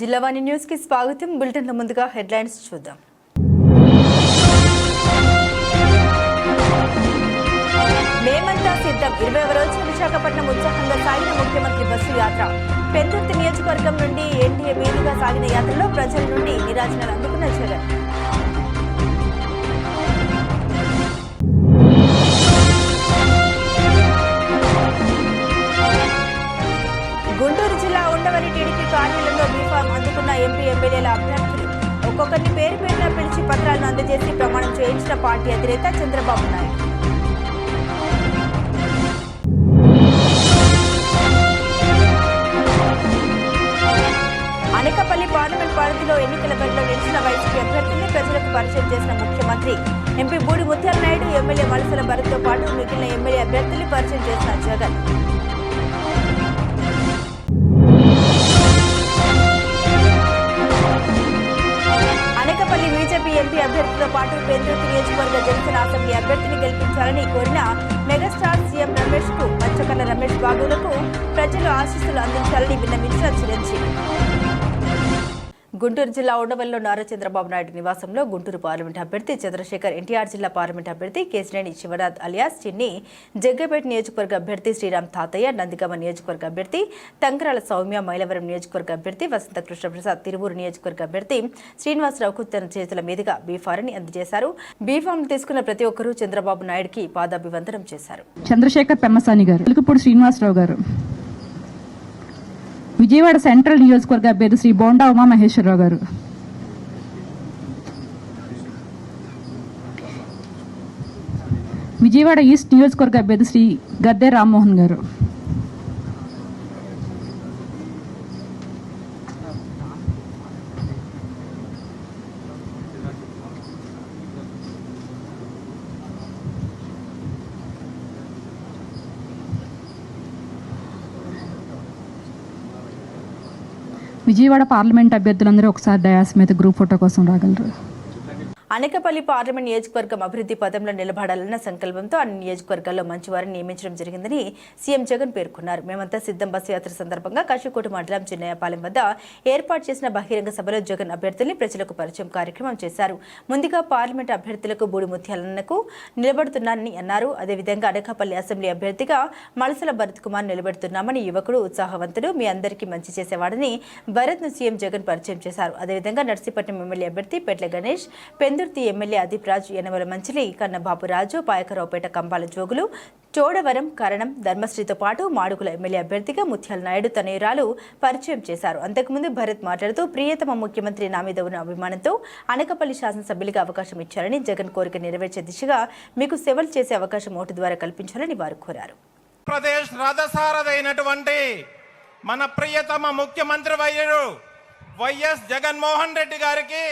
Jillavani news కి స్వాగతం. Bulletin లో ముందుగా హెడ్లైన్స్ చూద్దాం. మేమంతా సిద్ధం. 20వ రోజు విశాఖపట్నం ఉత్సాహంగా సాగిన ముఖ్యమంత్రి బస్సు యాత్ర. పెందుర్తి నియోజకవర్గం నుండి ఎన్డీఏ మీదుగా సాగిన యాత్రలో ప్రజల నుండి నీరాజనాలు అందుకున్న జగన్. గుంటూరు జిల్లా ఉండవల్లి టీడీపీ కార్యాలయంలో బీఫామ్ అందుకున్న ఎంపీ ఎమ్మెల్యేల అభ్యర్థులు. ఒక్కొక్కరిని పేరు పేరున పిలిచి పత్రాలను అందజేసి ప్రమాణం చేయించిన పార్టీ అధినేత చంద్రబాబు నాయుడు. అనకాపల్లి పార్లమెంట్ పరిధిలో ఎన్నికల బరిలో నిలిచిన వైసీపీ అభ్యర్థుల్ని ప్రజలకు పరిచయం చేసిన ముఖ్యమంత్రి. ఎంపీ బూడి ముత్యాల నాయుడు, ఎమ్మెల్యే మలసల భరత్తో పాటు మిగిలిన ఎమ్మెల్యే అభ్యర్థుల్ని పరిచయం చేసిన జగన్. అనకాపల్లి బీజేపీ ఎంపీ అభ్యర్థితో పాటు పెందుర్తి నియోజకవర్గ జనసేన అసెంబ్లీ అభ్యర్థిని గెలిపించాలని కోరిన మెగాస్టార్ సీఎం రమేష్ కు మచ్చకల్ల రమేష్ బాబులకు ప్రజలు ఆశీస్సులు అందించాలని విన్నవించిన చిరంజీవి. గుంటూరు జిల్లా ఉండవల్లిలో నారా చంద్రబాబు నాయుడు నివాసంలో గుంటూరు పార్లమెంట్ అభ్యర్థి చంద్రశేఖర్, ఎన్టీఆర్ జిల్లా పార్లమెంట్ అభ్యర్థి కేశినేని శివనాథ్ అలియాస్ చిన్ని, జగ్గపేట నియోజకవర్గ అభ్యర్థి శ్రీరామ్ తాతయ్య, నందిగామ నియోజకవర్గ అభ్యర్థి తంకరాల సౌమ్య, మైలవరం నియోజకవర్గ అభ్యర్థి వసంత కృష్ణప్రసాద్, తిరువూరు నియోజకవర్గ అభ్యర్థి శ్రీనివాసరావుకు తన చేతుల మీదుగా బీఫారాన్ని అందజేశారు. బీఫామ్ తీసుకున్న ప్రతి ఒక్కరూ చంద్రబాబు నాయుడుకి పాదాభివందనం చేశారు. చంద్రశేఖర్ పెమ్మసాని గారు, వెలుగుపూడి శ్రీనివాసరావు గారు, విజయవాడ సెంట్రల్ నియోజకవర్గ అభ్యర్థి శ్రీ బోండా ఉమా మహేశ్వరరావు గారు, విజయవాడ ఈస్ట్ నియోజకవర్గ అభ్యర్థి శ్రీ గద్దె రామ్మోహన్ గారు, విజయవాడ పార్లమెంట్ అభ్యర్థులందరూ ఒకసారి డయాస్ మీద గ్రూప్ ఫోటో కోసం రాగలరు. అనకాపల్లి పార్లమెంట్ నియోజకవర్గం అభివృద్ధి పదంలో నిలబడాలన్న సంకల్పంతో అన్ని నియోజకవర్గాల్లో మంచి వారిని నియమించడం జరిగిందని సీఎం జగన్ పేర్కొన్నారు. మేమంతా సిద్ధం బస్సు యాత్ర సందర్భంగా కాశీకోట మండలం చిన్నయ్యపాలెం వద్ద ఏర్పాటు చేసిన బహిరంగ సభలో జగన్ అభ్యర్థుల్ని ప్రజలకు పరిచయం కార్యక్రమం చేశారు. ముందుగా పార్లమెంట్ అభ్యర్థులకు బూడి ముత్యాలన్నకు నిలబడుతున్నానని అన్నారు. అదేవిధంగా అనకాపల్లి అసెంబ్లీ అభ్యర్థిగా మలసల భరత్ కుమార్ నిలబెడుతున్నామని, యువకుడు, ఉత్సాహవంతుడు, మీ అందరికీ మంచి చేసేవాడని భరత్ ను సీఎం జగన్ పరిచయం చేశారు. అదేవిధంగా నర్సీపట్నం ఎమ్మెల్యే అభ్యర్థి పెట్ల గణేష్, పెందుర్తి ఎమ్మెల్యే అదీప్ రాజు, యనమల మంచిలి, కన్నబాబురాజు, పాయకరావుపేట కంబాల జోగులు, చోడవరం, కరణం, ధర్మశ్రీతో పాటు మాడుగుల ఎమ్మెల్యే అభ్యర్థిగా ముత్యాల నాయుడు తనయురాలు పరిచయం చేశారు. అంతకుముందు భరత్ మాట్లాడుతూ ప్రియతమ ముఖ్యమంత్రి నా మీద ఉన్న అభిమానంతో అనకాపల్లి శాసనసభ్యులుగా అవకాశం ఇచ్చారని, జగన్ కోరిక నెరవేర్చే దిశగా మీకు సేవలు చేసే అవకాశం ఓటు ద్వారా కల్పించాలని వారు కోరారు. ప్రదేశ్ రథసారథైనటువంటి మన ప్రియతమ ముఖ్యమంత్రి వైఎస్ జగన్మోహన్ రెడ్డి గారికి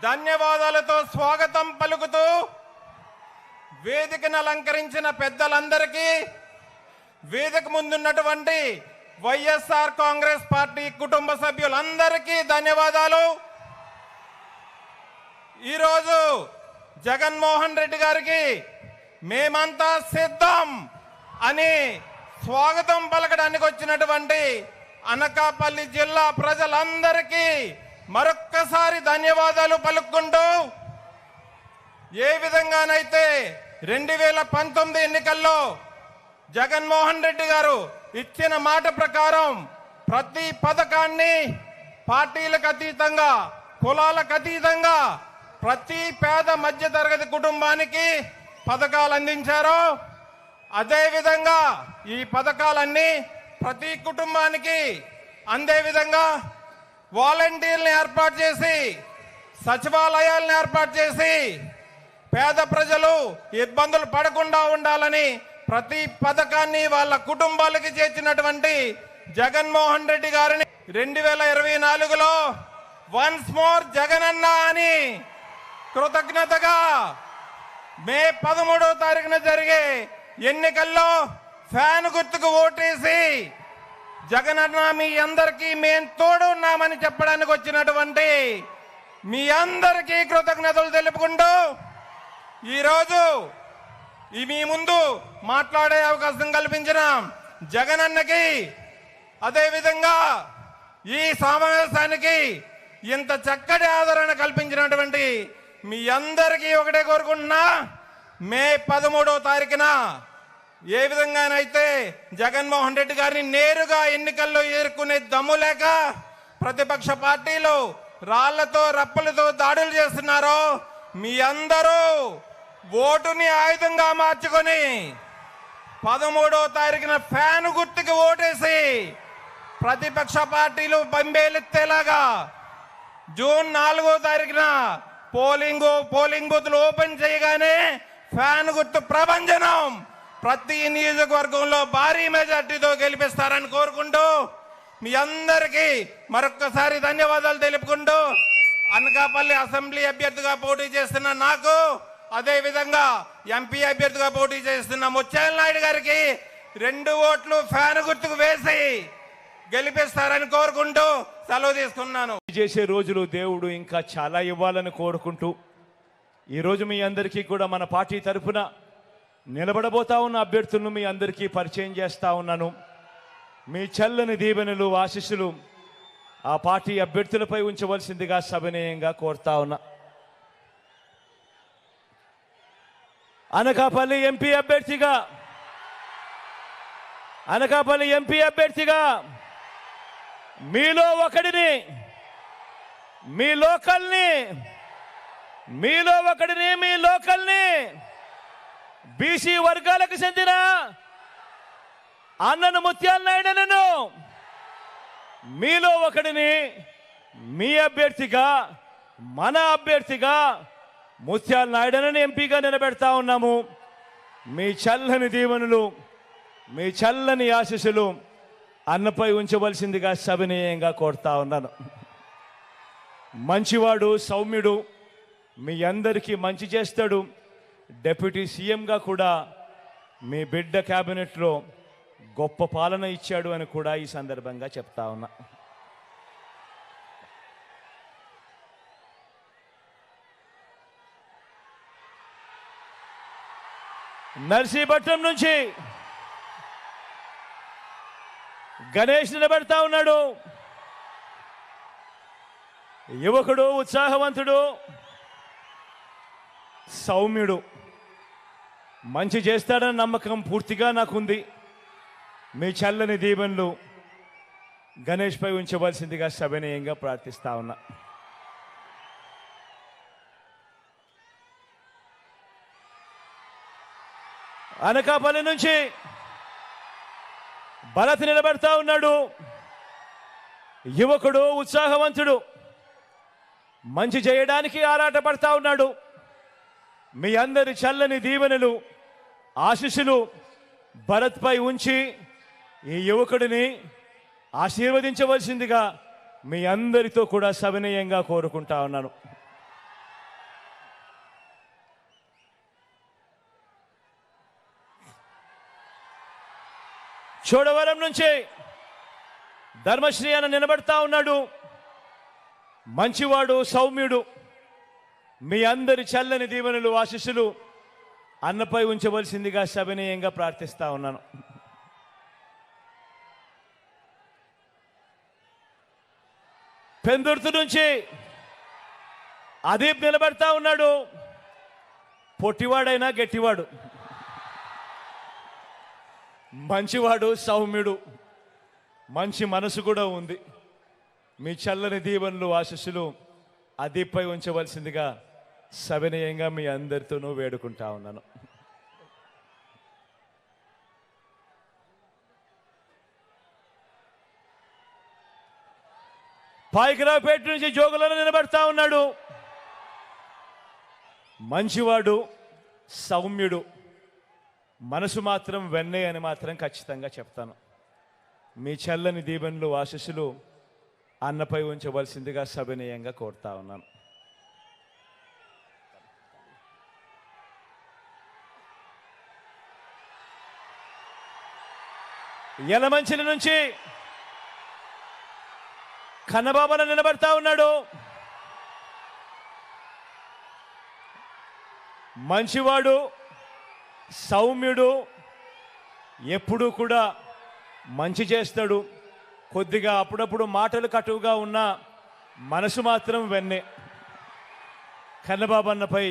ధన్యవాదాలతో స్వాగతం పలుకుతూ వేదికను అలంకరించిన పెద్దలందరికీ, వేదిక ముందున్నటువంటి వైఎస్ఆర్ కాంగ్రెస్ పార్టీ కుటుంబ సభ్యులందరికీ ధన్యవాదాలు. ఈరోజు జగన్మోహన్ రెడ్డి గారికి మేమంతా సిద్ధం అని స్వాగతం పలకడానికి వచ్చినటువంటి అనకాపల్లి జిల్లా ప్రజలందరికీ మరొక్కసారి ధన్యవాదాలు పలుకుంటూ, ఏ విధంగానైతే 2019 ఎన్నికల్లో జగన్మోహన్ రెడ్డి గారు ఇచ్చిన మాట ప్రకారం ప్రతి పథకాన్ని పార్టీలకు అతీతంగా, కులాలకు అతీతంగా ప్రతి పేద మధ్య తరగతి కుటుంబానికి పథకాలు అందించారో, అదేవిధంగా ఈ పథకాలన్నీ ప్రతి కుటుంబానికి అందే విధంగా వాలంటీర్లను ఏర్పాటు చేసి, సచివాలయాలను ఏర్పాటు చేసి పేద ప్రజలు ఇబ్బందులు పడకుండా ఉండాలని ప్రతి పథకాన్ని వాళ్ళ కుటుంబాలకి చేర్చినటువంటి జగన్మోహన్ రెడ్డి గారిని 2024లో వన్స్ మోర్ జగనన్న అని కృతజ్ఞతగా మే 13వ తారీఖున జరిగే ఎన్నికల్లో ఫ్యాన్ గుర్తుకు ఓటేసి జగనన్న మీ అందరికీ మేము తోడు ఉన్నామని చెప్పడానికి వచ్చినటువంటి మీ అందరికీ కృతజ్ఞతలు తెలుపుకుంటూ ఈరోజు మీ ముందు మాట్లాడే అవకాశం కల్పించిన జగనన్నకి, అదేవిధంగా ఈ సమావేశానికి ఇంత చక్కటి ఆదరణ కల్పించినటువంటి మీ అందరికీ ఒకటే కోరుకుంటున్నా, మే 13వ తారీఖున ఏ విధంగానైతే జగన్మోహన్ రెడ్డి గారిని నేరుగా ఎన్నికల్లో ఎదుర్కొనే దమ్ము లేక ప్రతిపక్ష పార్టీలు రాళ్లతో రప్పలతో దాడులు చేస్తున్నారో, మీ అందరూ ఓటుని ఆయుధంగా మార్చుకొని 13వ తారీఖున ఫ్యాన్ గుర్తుకి ఓటేసి ప్రతిపక్ష పార్టీలు బంబేలెత్తేలాగా జూన్ 4వ తారీఖున పోలింగ్ బూత్లు ఓపెన్ చేయగానే ఫ్యాన్ గుర్తు ప్రభంజనం ప్రతి నియోజకవర్గంలో భారీ మెజార్టీతో గెలిపిస్తారని కోరుకుంటూ మీ అందరికీ మరొక్కసారి ధన్యవాదాలు తెలుపుకుంటూ, అనకాపల్లి అసెంబ్లీ అభ్యర్థిగా పోటీ చేస్తున్న నాకు, అదే విధంగా ఎంపీ అభ్యర్థిగా పోటీ చేస్తున్న ముత్యాల నాయుడు గారికి 2 ఓట్లు ఫ్యాన్ గుర్తుకు వేసి గెలిపిస్తారని కోరుకుంటూ సెలవు తీసుకున్నాను. చేసే రోజులు దేవుడు ఇంకా చాలా ఇవ్వాలని కోరుకుంటూ ఈరోజు మీ అందరికీ కూడా మన పార్టీ తరఫున నిలబడబోతా ఉన్న అభ్యర్థులను మీ అందరికీ పరిచయం చేస్తా ఉన్నాను. మీ చల్లని దీవెనలు ఆశీస్సులు ఆ పార్టీ అభ్యర్థులపై ఉంచవలసిందిగా సవినయంగా కోరుతా ఉన్నా. అనకాపల్లి ఎంపీ అభ్యర్థిగా మీలో ఒకడిని, మీ లోకల్ని బీసీ వర్గాలకు చెందిన అన్నను ముత్యాల నాయుడును మీలో ఒకడిని మీ అభ్యర్థిగా, మన అభ్యర్థిగా ముత్యాల నాయుడును ఎంపీగా నిలబెడతా ఉన్నాము. మీ చల్లని దీవెనలు, మీ చల్లని ఆశీస్సులు అన్నపై ఉంచవలసిందిగా సవినయంగా కోరుతా ఉన్నాను. మంచివాడు, సౌమ్యుడు, మీ అందరికీ మంచి చేస్తాడు. డిప్యూటీ సీఎంగా కూడా మీ బిడ్డ క్యాబినెట్లో గొప్ప పాలన ఇచ్చాడు అని కూడా ఈ సందర్భంగా చెప్తా ఉన్నా. నర్సీపట్నం నుంచి గణేష్ నిలబెడతా ఉన్నాడు. యువకుడు, ఉత్సాహవంతుడు, సౌమ్యుడు, మంచి చేస్తాడన్న నమ్మకం పూర్తిగా నాకుంది. మీ చల్లని దీవెనలు గణేష్ పై ఉంచవలసిందిగా సవినయంగా ప్రార్థిస్తా ఉన్నా. అనకాపల్లి నుంచి భరత్ నిలబెడతా ఉన్నాడు. యువకుడు, ఉత్సాహవంతుడు, మంచి చేయడానికి ఆరాటపడతా ఉన్నాడు. మీ అందరి చల్లని దీవెనలు ఆశీస్సులు భరత్ పై ఉంచి ఈ యువకుడిని ఆశీర్వదించవలసిందిగా మీ అందరితో కూడా సవినయంగా కోరుకుంటా ఉన్నాను. చోడవరం నుంచి ధర్మశ్రీ అని నిలబడతా ఉన్నాడు. మంచివాడు, సౌమ్యుడు, మీ అందరి చల్లని దీవెనలు ఆశీస్సులు అన్నపై ఉంచవలసిందిగా సవినయంగా ప్రార్థిస్తా ఉన్నాను. పెందుర్తి నుంచి అదీప్ నిలబడతా ఉన్నాడు. పొట్టివాడైనా గట్టివాడు, మంచివాడు, సౌమ్యుడు, మంచి మనసు కూడా ఉంది. మీ చల్లని దీవెనలు ఆశీస్సులు అదీప్పై ఉంచవలసిందిగా సవినయంగా మీ అందరితోనూ వేడుకుంటా ఉన్నాను. పాయికరావుపేట నుంచి జోగులను నిలబడతా ఉన్నాడు. మంచివాడు, సౌమ్యుడు, మనసు మాత్రం వెన్నే అని మాత్రం ఖచ్చితంగా చెప్తాను. మీ చల్లని దీవెనలు ఆశీస్సులు అన్నపై ఉంచవలసిందిగా సవినయంగా కోరుతా ఉన్నాను. యలమంచిలి నుంచి కన్నబాబన నిలబడతా ఉన్నాడు. మంచివాడు, సౌమ్యుడు, ఎప్పుడూ కూడా మంచి చేస్తాడు, కొద్దిగా అప్పుడప్పుడు మాటలు కటువుగా ఉన్న మనసు మాత్రం వెన్నే. కన్నబాబన్నపై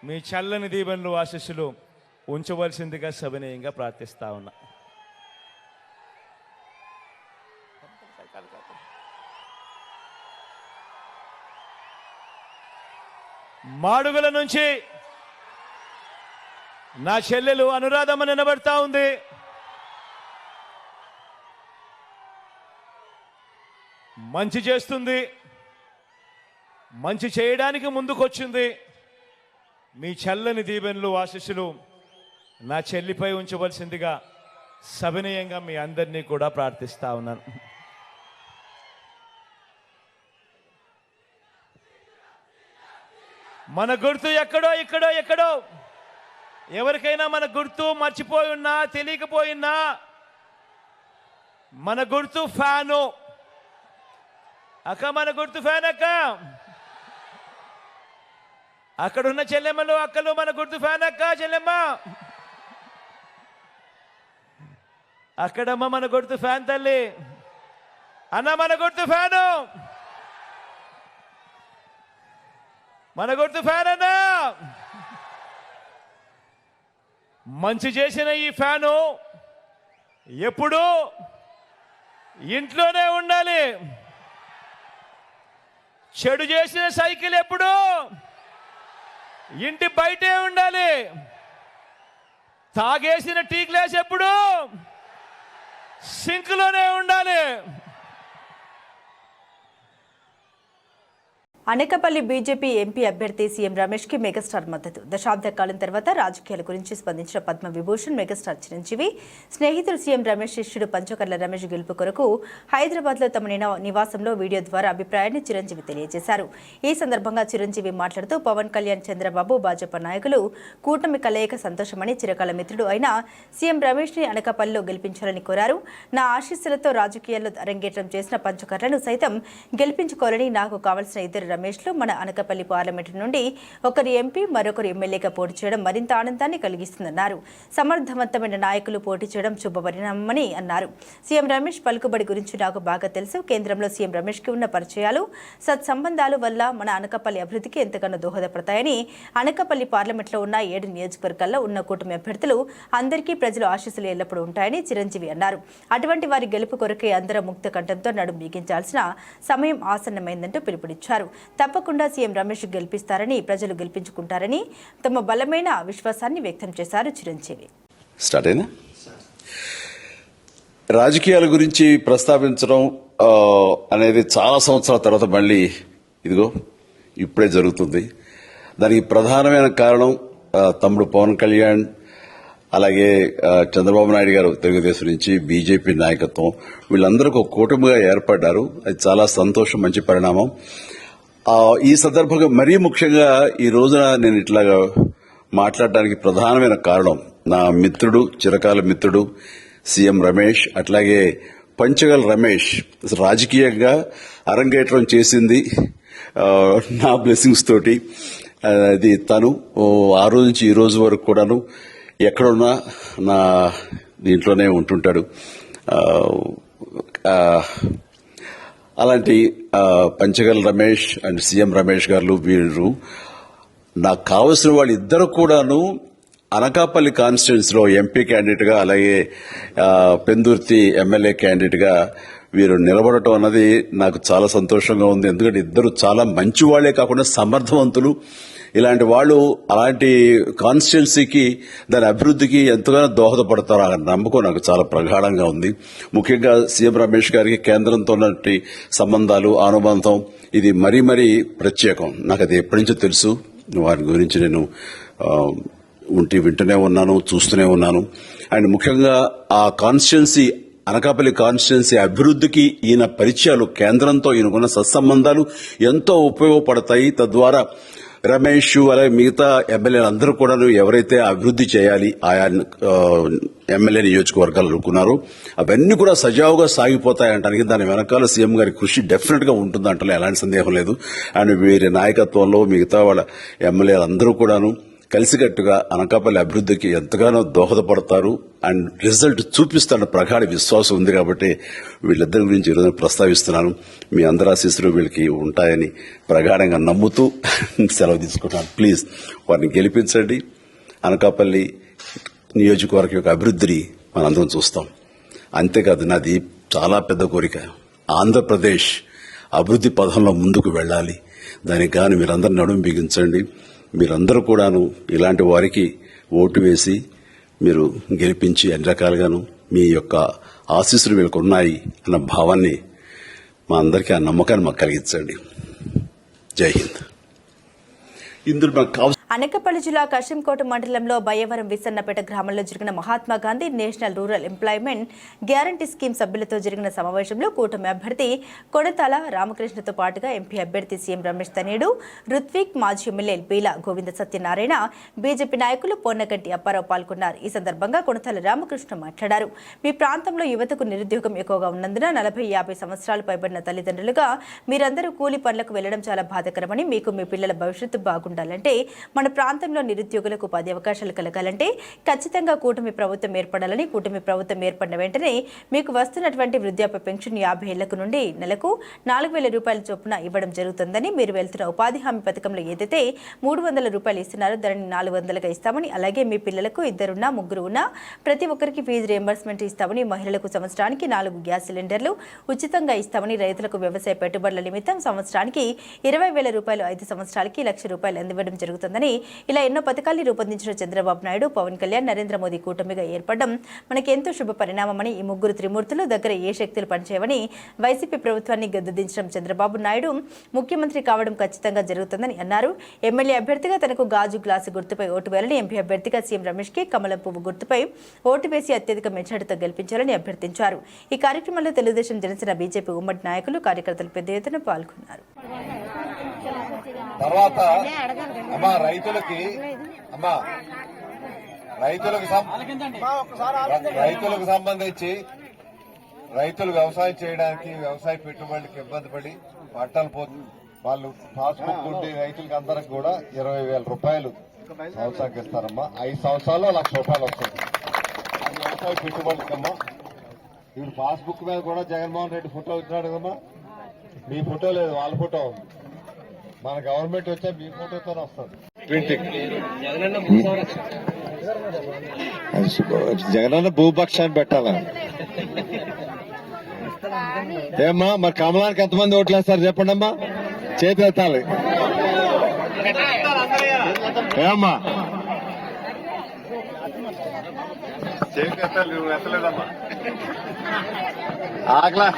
మీ చల్లని దీవెనలు ఆశీస్సులు ఉంచవలసిందిగా సవినయంగా ప్రార్థిస్తా ఉన్నా. మాడుగుల నుంచి నా చెల్లెలు అనురాధమ్మ నిలబడతా ఉంది. మంచి చేస్తుంది, మంచి చేయడానికి ముందుకొచ్చింది. మీ చల్లని దీవెనలు ఆశీస్సులు నా చెల్లిపై ఉంచవలసిందిగా సవినయంగా మీ అందరినీ కూడా ప్రార్థిస్తా ఉన్నాను. మన గుర్తు ఎక్కడో ఎక్కడో ఎవరికైనా మన గుర్తు మర్చిపోయి ఉన్నా తెలియకపోయినా మన గుర్తు ఫ్యాను. అక్క మన గుర్తు ఫ్యాన్ అక్క. అక్కడున్న చెల్లెమ్మలు అక్కలు మన గుర్తు ఫ్యాన్ అక్క. చెల్లెమ్మ అక్కడమ్మ మన గుర్తు ఫ్యాన్ తల్లి. అన్న మన గుర్తు ఫ్యాను. మన గుర్తు ఫ్యాన్ అన్నా. మంచి చేసిన ఈ ఫ్యాను ఎప్పుడు ఇంట్లోనే ఉండాలి. చెడు చేసిన సైకిల్ ఎప్పుడు ఇంటి బయటే ఉండాలి. తాగేసిన టీ గ్లాస్ ఎప్పుడు సింక్లోనే ఉండాలి. అనకాపల్లి బీజేపీ ఎంపీ అభ్యర్థి సీఎం రమేష్ కి మెగాస్టార్ మద్దతు. దశాబ్ద కాలం తర్వాత రాజకీయాల గురించి స్పందించిన పద్మ విభూషణ్ మెగాస్టార్ చిరంజీవి స్నేహితుడు సీఎం రమేష్ శిష్యుడు పంచకర్ల రమేష్ గెలుపు కొరకు హైదరాబాద్ లో తమ నివాసంలో వీడియో ద్వారా అభిప్రాయాన్ని చిరంజీవి తెలియజేశారు. ఈ సందర్భంగా చిరంజీవి మాట్లాడుతూ పవన్ కళ్యాణ్, చంద్రబాబు, భాజపా నాయకులు కూటమి కలయిక సంతోషమని, చిరకాల మిత్రుడు అయిన సీఎం రమేష్ ని అనకాపల్లిలో గెలిపించాలని కోరారు. నా ఆశీస్సులతో రాజకీయాల్లో అరంగేట్రం చేసిన పంచకర్లను సైతం గెలిపించుకోవాలని, నాకు కావలసిన ఇద్దరు రమేష్లు మన అనకాపల్లి పార్లమెంటు నుండి ఒకరు ఎంపీ, మరొకరు ఎమ్మెల్యేగా పోటీ చేయడం మరింత ఆనందాన్ని కలిగిస్తుందన్నారు. సమర్థవంతమైన నాయకులు పోటీ చేయడం శుభపరిణామని అన్నారు. సీఎం రమేష్ పలుకుబడి గురించి నాకు బాగా తెలుసు. కేంద్రంలో సీఎం రమేష్ కి ఉన్న పరిచయాలు, సత్సంబంధాలు వల్ల మన అనకాపల్లి అభివృద్ధికి ఎంతగానో దోహదపడతాయని, అనకాపల్లి పార్లమెంట్లో ఉన్న 7 నియోజకవర్గాల్లో ఉన్న కూటమి అభ్యర్థులు అందరికీ ప్రజలు ఆశీస్సులు ఎల్లప్పుడూ ఉంటాయని చిరంజీవి అన్నారు. అటువంటి వారి గెలుపు కొరకే అందరూ ముక్త కంఠంతో నడుం బిగించాల్సిన సమయం ఆసన్నమైందంటూ పిలుపునిచ్చారు. తప్పకుండా సీఎం రమేష్ గెలిపిస్తారని, ప్రజలు గెలిపించుకుంటారని తమ బలమైన విశ్వాసాన్ని వ్యక్తం చేశారు చిరంజీవి. స్టార్ట్ అయినా రాజకీయాల గురించి ప్రస్తావించడం అనేది చాలా సంవత్సరాల తర్వాత మళ్ళీ ఇదిగో ఇప్పుడే జరుగుతుంది. దానికి ప్రధానమైన కారణం తమ్ముడు పవన్ కళ్యాణ్, అలాగే చంద్రబాబు నాయుడు గారు తెలుగుదేశం నుంచి, బీజేపీ నాయకత్వం వీళ్ళందరూ ఒక కూటమిగా ఏర్పడ్డారు. అది చాలా సంతోషం, మంచి పరిణామం. ఈ సందర్భంగా మరీ ముఖ్యంగా ఈ రోజున నేను ఇట్లాగా మాట్లాడడానికి ప్రధానమైన కారణం నా మిత్రుడు, చిరకాల మిత్రుడు సీఎం రమేష్, అట్లాగే పంచగల్ రమేష్ రాజకీయంగా అరంగేట్రం చేసింది నా బ్లెస్సింగ్స్ తోటి. అది తను ఆ రోజు నుంచి ఈ రోజు వరకు కూడాను ఎక్కడున్నా నా దీంట్లోనే ఉంటుంటాడు. అలాంటి పంచగల్ రమేష్ అండ్ సీఎం రమేష్ గారు వీరు నాకు కావలసిన వాళ్ళు ఇద్దరు కూడాను అనకాపల్లి కాన్స్టిట్యున్సీలో ఎంపీ క్యాండిడేట్ గా, అలాగే పెందుర్తి ఎమ్మెల్యే క్యాండిడేట్ గా వీరు నిలబడటం అన్నది నాకు చాలా సంతోషంగా ఉంది. ఎందుకంటే ఇద్దరు చాలా మంచి వాళ్లే కాకుండా సమర్థవంతులు. ఇలాంటి వాళ్ళు అలాంటి కాన్స్టిట్యున్సీకి, దాని అభివృద్ధికి ఎంతగానో దోహదపడతారు అనే నమ్మకం నాకు చాలా ప్రగాఢంగా ఉంది. ముఖ్యంగా సీఎం రమేష్ గారికి కేంద్రంతో ఉన్నటువంటి సంబంధాలు, అనుబంధం ఇది మరీ మరీ ప్రత్యేకం. నాకు అది ఎప్పటి నుంచో తెలుసు. వారి గురించి నేను వింటూనే ఉన్నాను, చూస్తూనే ఉన్నాను. అండ్ ముఖ్యంగా ఆ కాన్స్టిట్యున్సీ, అనకాపల్లి కాన్స్టిట్యున్సీ అభివృద్ధికి ఈయన పరిచయాలు, కేంద్రంతో ఈయనకున్న సత్సంబంధాలు ఎంతో ఉపయోగపడతాయి. తద్వారా రమేష్ అలాగే మిగతా ఎమ్మెల్యేలు అందరూ కూడా ఎవరైతే అభివృద్ధి చేయాలి ఆయా ఎమ్మెల్యే నియోజకవర్గాలు అనుకున్నారో అవన్నీ కూడా సజావుగా సాగిపోతాయంటానికి దాని వెనకాల సీఎం గారి కృషి డెఫినెట్ గా ఉంటుందంటే ఎలాంటి సందేహం లేదు. అండ్ వీరి నాయకత్వంలో మిగతా వాళ్ళ ఎమ్మెల్యేలు అందరూ కూడాను కలిసికట్టుగా అనకాపల్లి అభివృద్ధికి ఎంతగానో దోహదపడతారు అండ్ రిజల్ట్ చూపిస్తున్న ప్రగాఢ విశ్వాసం ఉంది కాబట్టి వీళ్ళిద్దరి గురించి ఈరోజు ప్రస్తావిస్తున్నాను. మీ అందరి ఆశీస్సులు వీళ్ళకి ఉంటాయని ప్రగాఢంగా నమ్ముతూ సెలవు తీసుకుంటాను. ప్లీజ్ వారిని గెలిపించండి. అనకాపల్లి నియోజకవర్గం యొక్క అభివృద్ధిని మనందరం చూస్తాం. అంతేకాదు నాది చాలా పెద్ద కోరిక, ఆంధ్రప్రదేశ్ అభివృద్ధి పథంలో ముందుకు వెళ్ళాలి. దానికి గాను మీరందరూ నడుము బిగించండి. మీరందరూ కూడాను ఇలాంటి వారికి ఓటు వేసి మీరు గెలిపించి అన్ని రకాలుగాను మీ యొక్క ఆశీస్సులు వీళ్ళకు ఉన్నాయి అన్న భావాన్ని మా అందరికీ ఆ నమ్మకాన్ని మాకు కలిగించండి. జై హింద్. ఇందులో మాకు కావాల్సిన అనకాపల్లి జిల్లా కశంకోట మండలంలో బయ్యవరం విసన్నపేట గ్రామంలో జరిగిన Mahatma Gandhi national rural employment guarantee scheme సభ్యులతో జరిగిన సమావేశంలో కూటమి అభ్యర్థి కొడతాల రామకృష్ణతో పాటుగా ఎంపీ అభ్యర్థి సీఎం రమేష్ తనేడు, రుత్విక్, మాజీ ఎమ్మెల్యే బీలా గోవింద సత్యనారాయణ, బీజేపీ నాయకులు పొన్నగంటి అప్పారావు పాల్గొన్నారు. ఈ సందర్భంగా కొడతాల రామకృష్ణ మాట్లాడారు. మీ ప్రాంతంలో యువతకు నిరుద్యోగం ఎక్కువగా ఉన్నందున 40-50 సంవత్సరాలు పైబడిన తల్లిదండ్రులుగా మీరందరూ కూలి పనులకు వెళ్లడం చాలా బాధాకరమని, మీకు మీ పిల్లల భవిష్యత్తు బాగుండాలంటే, మన ప్రాంతంలో నిరుద్యోగులకు ఉపాధి అవకాశాలు కలగాలంటే ఖచ్చితంగా కూటమి ప్రభుత్వం ఏర్పడాలని, కూటమి ప్రభుత్వం ఏర్పడిన వెంటనే మీకు వస్తున్నటువంటి వృద్ధాప్య పెన్షన్ 50 ఏళ్లకు నుండి నెలకు 4,000 రూపాయల చొప్పున ఇవ్వడం జరుగుతుందని, మీరు వెళ్తున్న ఉపాధి హామీ పథకంలో ఏదైతే 300 రూపాయలు ఇస్తున్నారో దానిని 400గా ఇస్తామని, అలాగే మీ పిల్లలకు 2 ఉన్నా 3 ఉన్నా ప్రతి ఒక్కరికి ఫీజు రియంబర్స్మెంట్ ఇస్తామని, మహిళలకు సంవత్సరానికి 4 గ్యాస్ సిలిండర్లు ఉచితంగా ఇస్తామని, రైతులకు వ్యవసాయ పెట్టుబడుల నిమిత్తం సంవత్సరానికి 20,000 రూపాయలు 5 సంవత్సరాలకి 1,00,000 రూపాయలు అందివ్వడం జరుగుతుందని, ఇలా ఎన్నో పథకాలు రూపొందించిన చంద్రబాబు నాయుడు, పవన్ కళ్యాణ్, నరేంద్ర మోదీ కూటమిగా ఏర్పడడం మనకెంతో శుభ పరిణామమని, ఈ ముగ్గురు త్రిమూర్తులు దగ్గర ఏ శక్తులు పనిచేయవని వైసీపీ ప్రభుత్వాన్ని గద్దెదించడం చంద్రబాబు నాయుడు ముఖ్యమంత్రి కావడం ఖచ్చితంగా జరుగుతుందని అన్నారు. ఎమ్మెల్యే అభ్యర్థిగా తనకు గాజు గ్లాసు గుర్తుపై ఓటు వేయాలని, ఎంపీ అభ్యర్థిగా సీఎం రమేష్ కి కమలం పువ్వు గుర్తుపై ఓటు వేసి అత్యధిక మెజార్టీతో గెలిపించాలని అభ్యర్థించారు. ఈ కార్యక్రమంలో తెలుగుదేశం, జనసేన, బీజేపీ ఉమ్మడి నాయకులు, కార్యకర్తలు పెద్ద ఎత్తున పాల్గొన్నారు. తర్వాత రైతులకు సంబంధించి రైతులు వ్యవసాయం చేయడానికి, వ్యవసాయ పెట్టుబడులకు ఇబ్బంది పడి పట్టాలు పోతుంది. వాళ్ళు పాస్బుక్ ఉండి రైతులకి అందరికి కూడా 20,000 రూపాయలు సంవత్సరానికి ఇస్తారమ్మా. 5 సంవత్సరాల్లో 1,00,000 రూపాయలు వస్తుంది. అది వ్యవసాయ పెట్టుబడులకమ్మా. ఇప్పుడు పాస్బుక్ మీద కూడా జగన్మోహన్ రెడ్డి ఫోటో ఇచ్చినాడు కదమ్మా. మీ ఫోటో లేదు, వాళ్ళ ఫోటో ఉంది. మన గవర్నమెంట్ వచ్చా మీ ఫోటోతోనే వస్తుంది. జగనన్న భూపక్షాన్ని పెట్టాలా? ఏమ్మా మరి కమలానికి ఎంతమంది ఓట్లు వేస్తారు చెప్పండి అమ్మా, చేతి ఎత్తాలి. ఏమ్మా చేతి ఎత్తాలి, నువ్వు ఎత్తలేదమ్మా. ఆకలా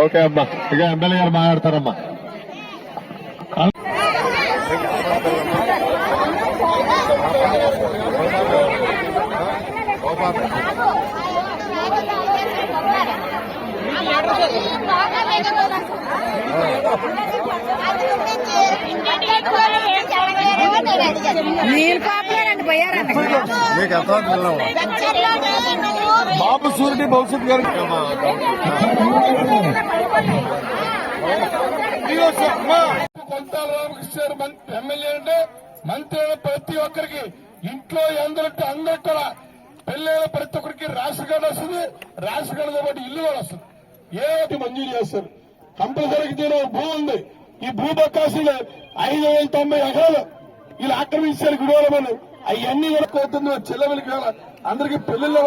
ఓకే అమ్మా. ఇక ఎమ్మెల్యే గారు మాట్లాడతారమ్మా. బాబు సూర్యుడి భవిష్యత్ గారు రామకృష్ణ ఎమ్మెల్యే అంటే మంత్రి ప్రతి ఒక్కరికి ఇంట్లో అందరూ కూడా పెళ్ళైన ప్రతి ఒక్కరికి రేషన్ కార్డు వస్తుంది. రేషన్ కార్డుతో పాటు ఇల్లు కూడా వస్తుంది. ఏటి మంజూరు చేస్తారు. కంపల్సరీకి దీని భూ ఉంది. ఈ భూ బకాసులు 590 ఎకరాలు వీళ్ళు ఆక్రమించారు గుడివాళ్ళమని. అవన్నీ కూడా కోరుతుంది. చెల్లెలకి అందరికి పెళ్లిళ్ళు